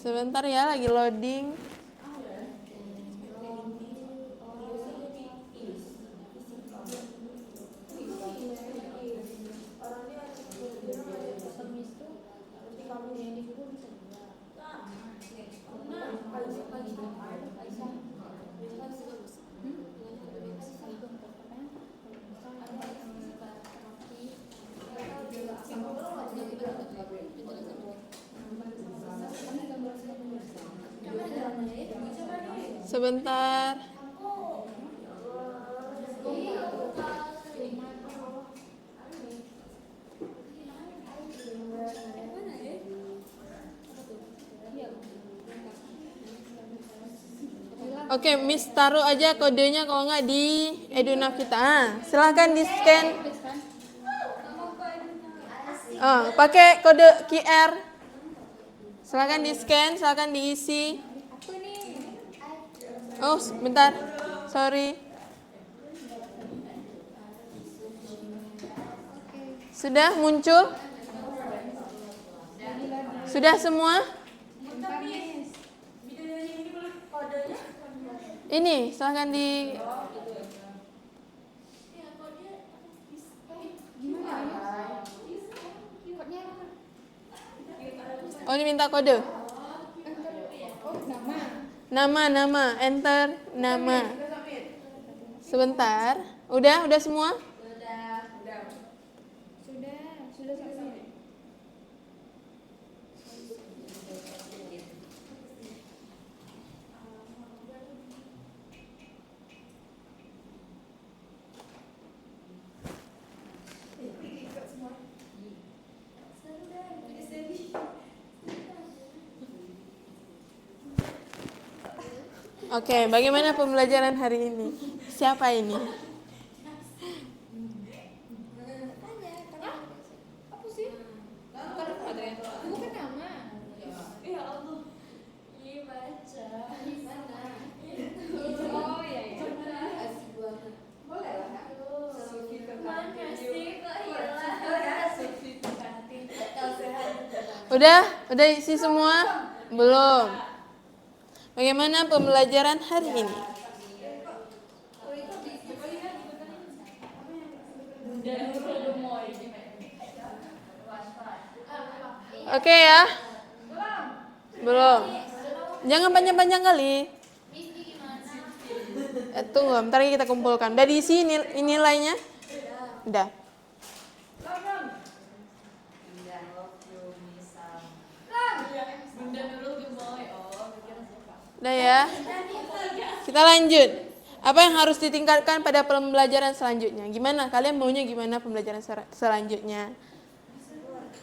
Sebentar ya, lagi loading. Sebentar. Oke, Miss taruh aja kodenya kalau nggak di Eduna kita. Silahkan di scan. Pakai kode QR. Silahkan di scan, silahkan diisi. Oh, bentar. Sorry. Sudah muncul? Sudah semua? Ini, silahkan di... Oh, ini minta kode. Nama, enter nama. Sebentar. Udah semua? Sudah. Oke, bagaimana pembelajaran hari ini? Siapa ini? Apa sih? Bukan nama. Ya Allah. Iya baca. Oh iya. Mana sih kok hilang? Udah isi semua? Belum. Bagaimana pembelajaran hari ini? Oke ya? Belum. Jangan panjang-panjang kali. Tunggu, bentar lagi kita kumpulkan. Udah diisi nilainya? Udah. Udah ya. Kita lanjut. Apa yang harus ditingkatkan pada pembelajaran selanjutnya? Gimana? Kalian maunya gimana pembelajaran selanjutnya?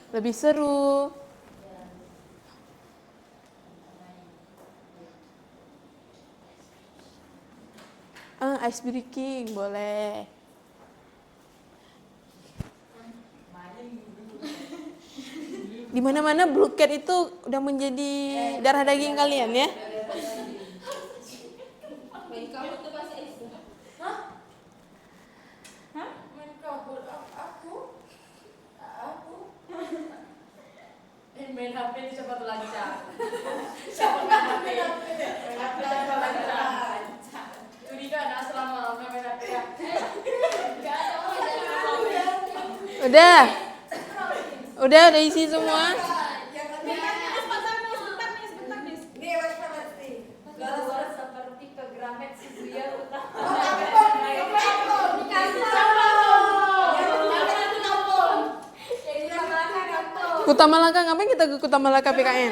Lebih seru. Ice breaking boleh. Di mana-mana blue cat itu udah menjadi darah daging kalian ya. Main HP di sepatu lancar. Siapa main HP? Main HP di lancar. Curiga ada selama main HP ya. Udah isi semua. Seperti ke Gramet Shibuya Utama. Kuta Malaka, ngapain kita ke Kuta Malaka PKN?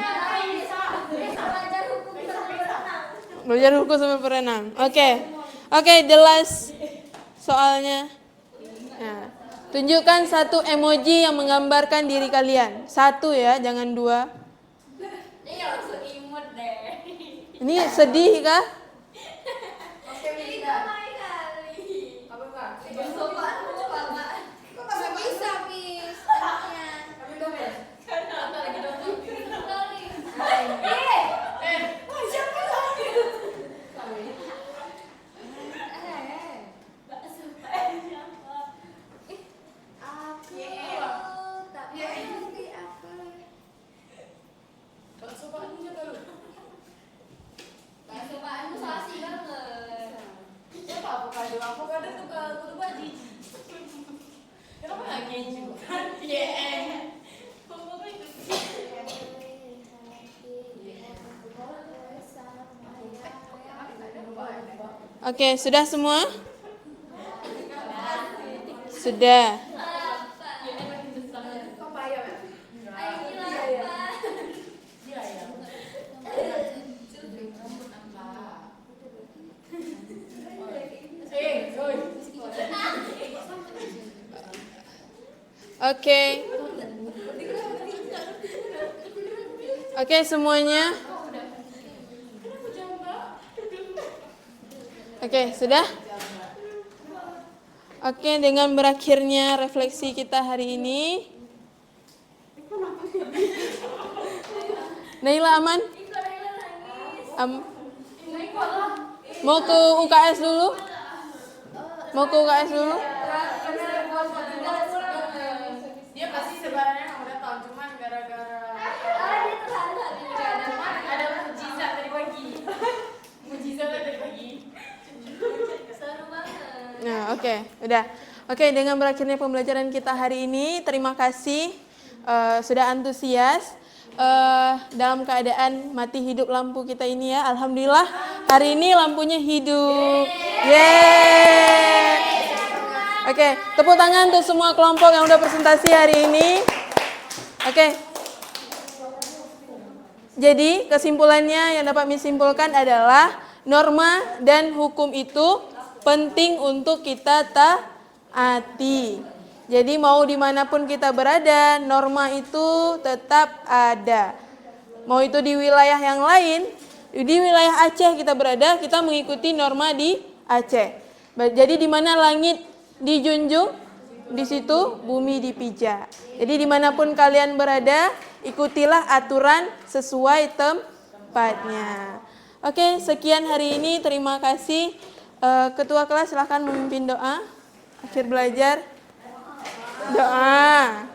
Belajar hukum sampai berenang. Oke, the last soalnya. Nah, tunjukkan satu emoji yang menggambarkan diri kalian. Satu ya, jangan dua. Ini langsung imut deh. Ini sedih kah? Ini damai kali. Bersopanmu lama. Kok nggak bisa, Pis? Anaknya. Karena aku lagi nonton film kali. Bakso siapa? Aku tak ngerti apa. Bakso paanmu sasi banget. Siapa avocado? Avocado tuh kalau baju. Kenapa nggak keju? Oke, sudah semua? Sudah. Oke. Oke, semuanya. Oke, sudah? Oke, dengan berakhirnya refleksi kita hari ini. Naila aman? Mau ke UKS dulu? Mau ke UKS dulu? Dia pasti sebenarnya udah tahu, cuman gara-gara ada mujizat dari pagi. Mujizat dari pagi. Seru banget. Nah, oke, udah. Oke, dengan berakhirnya pembelajaran kita hari ini, terima kasih sudah antusias dalam keadaan mati hidup lampu kita ini ya. Alhamdulillah, hari ini lampunya hidup. Yeay. Oke, tepuk tangan untuk semua kelompok yang udah presentasi hari ini. Oke. Jadi, kesimpulannya yang dapat disimpulkan adalah norma dan hukum itu penting untuk kita taati. Jadi mau dimanapun kita berada, norma itu tetap ada. Mau itu di wilayah yang lain, di wilayah Aceh kita berada, kita mengikuti norma di Aceh. Jadi di mana langit dijunjung, di situ bumi dipijak. Jadi dimanapun kalian berada, ikutilah aturan sesuai tempatnya. Oke, sekian hari ini. Terima kasih. Ketua kelas silahkan memimpin doa akhir belajar. Doa.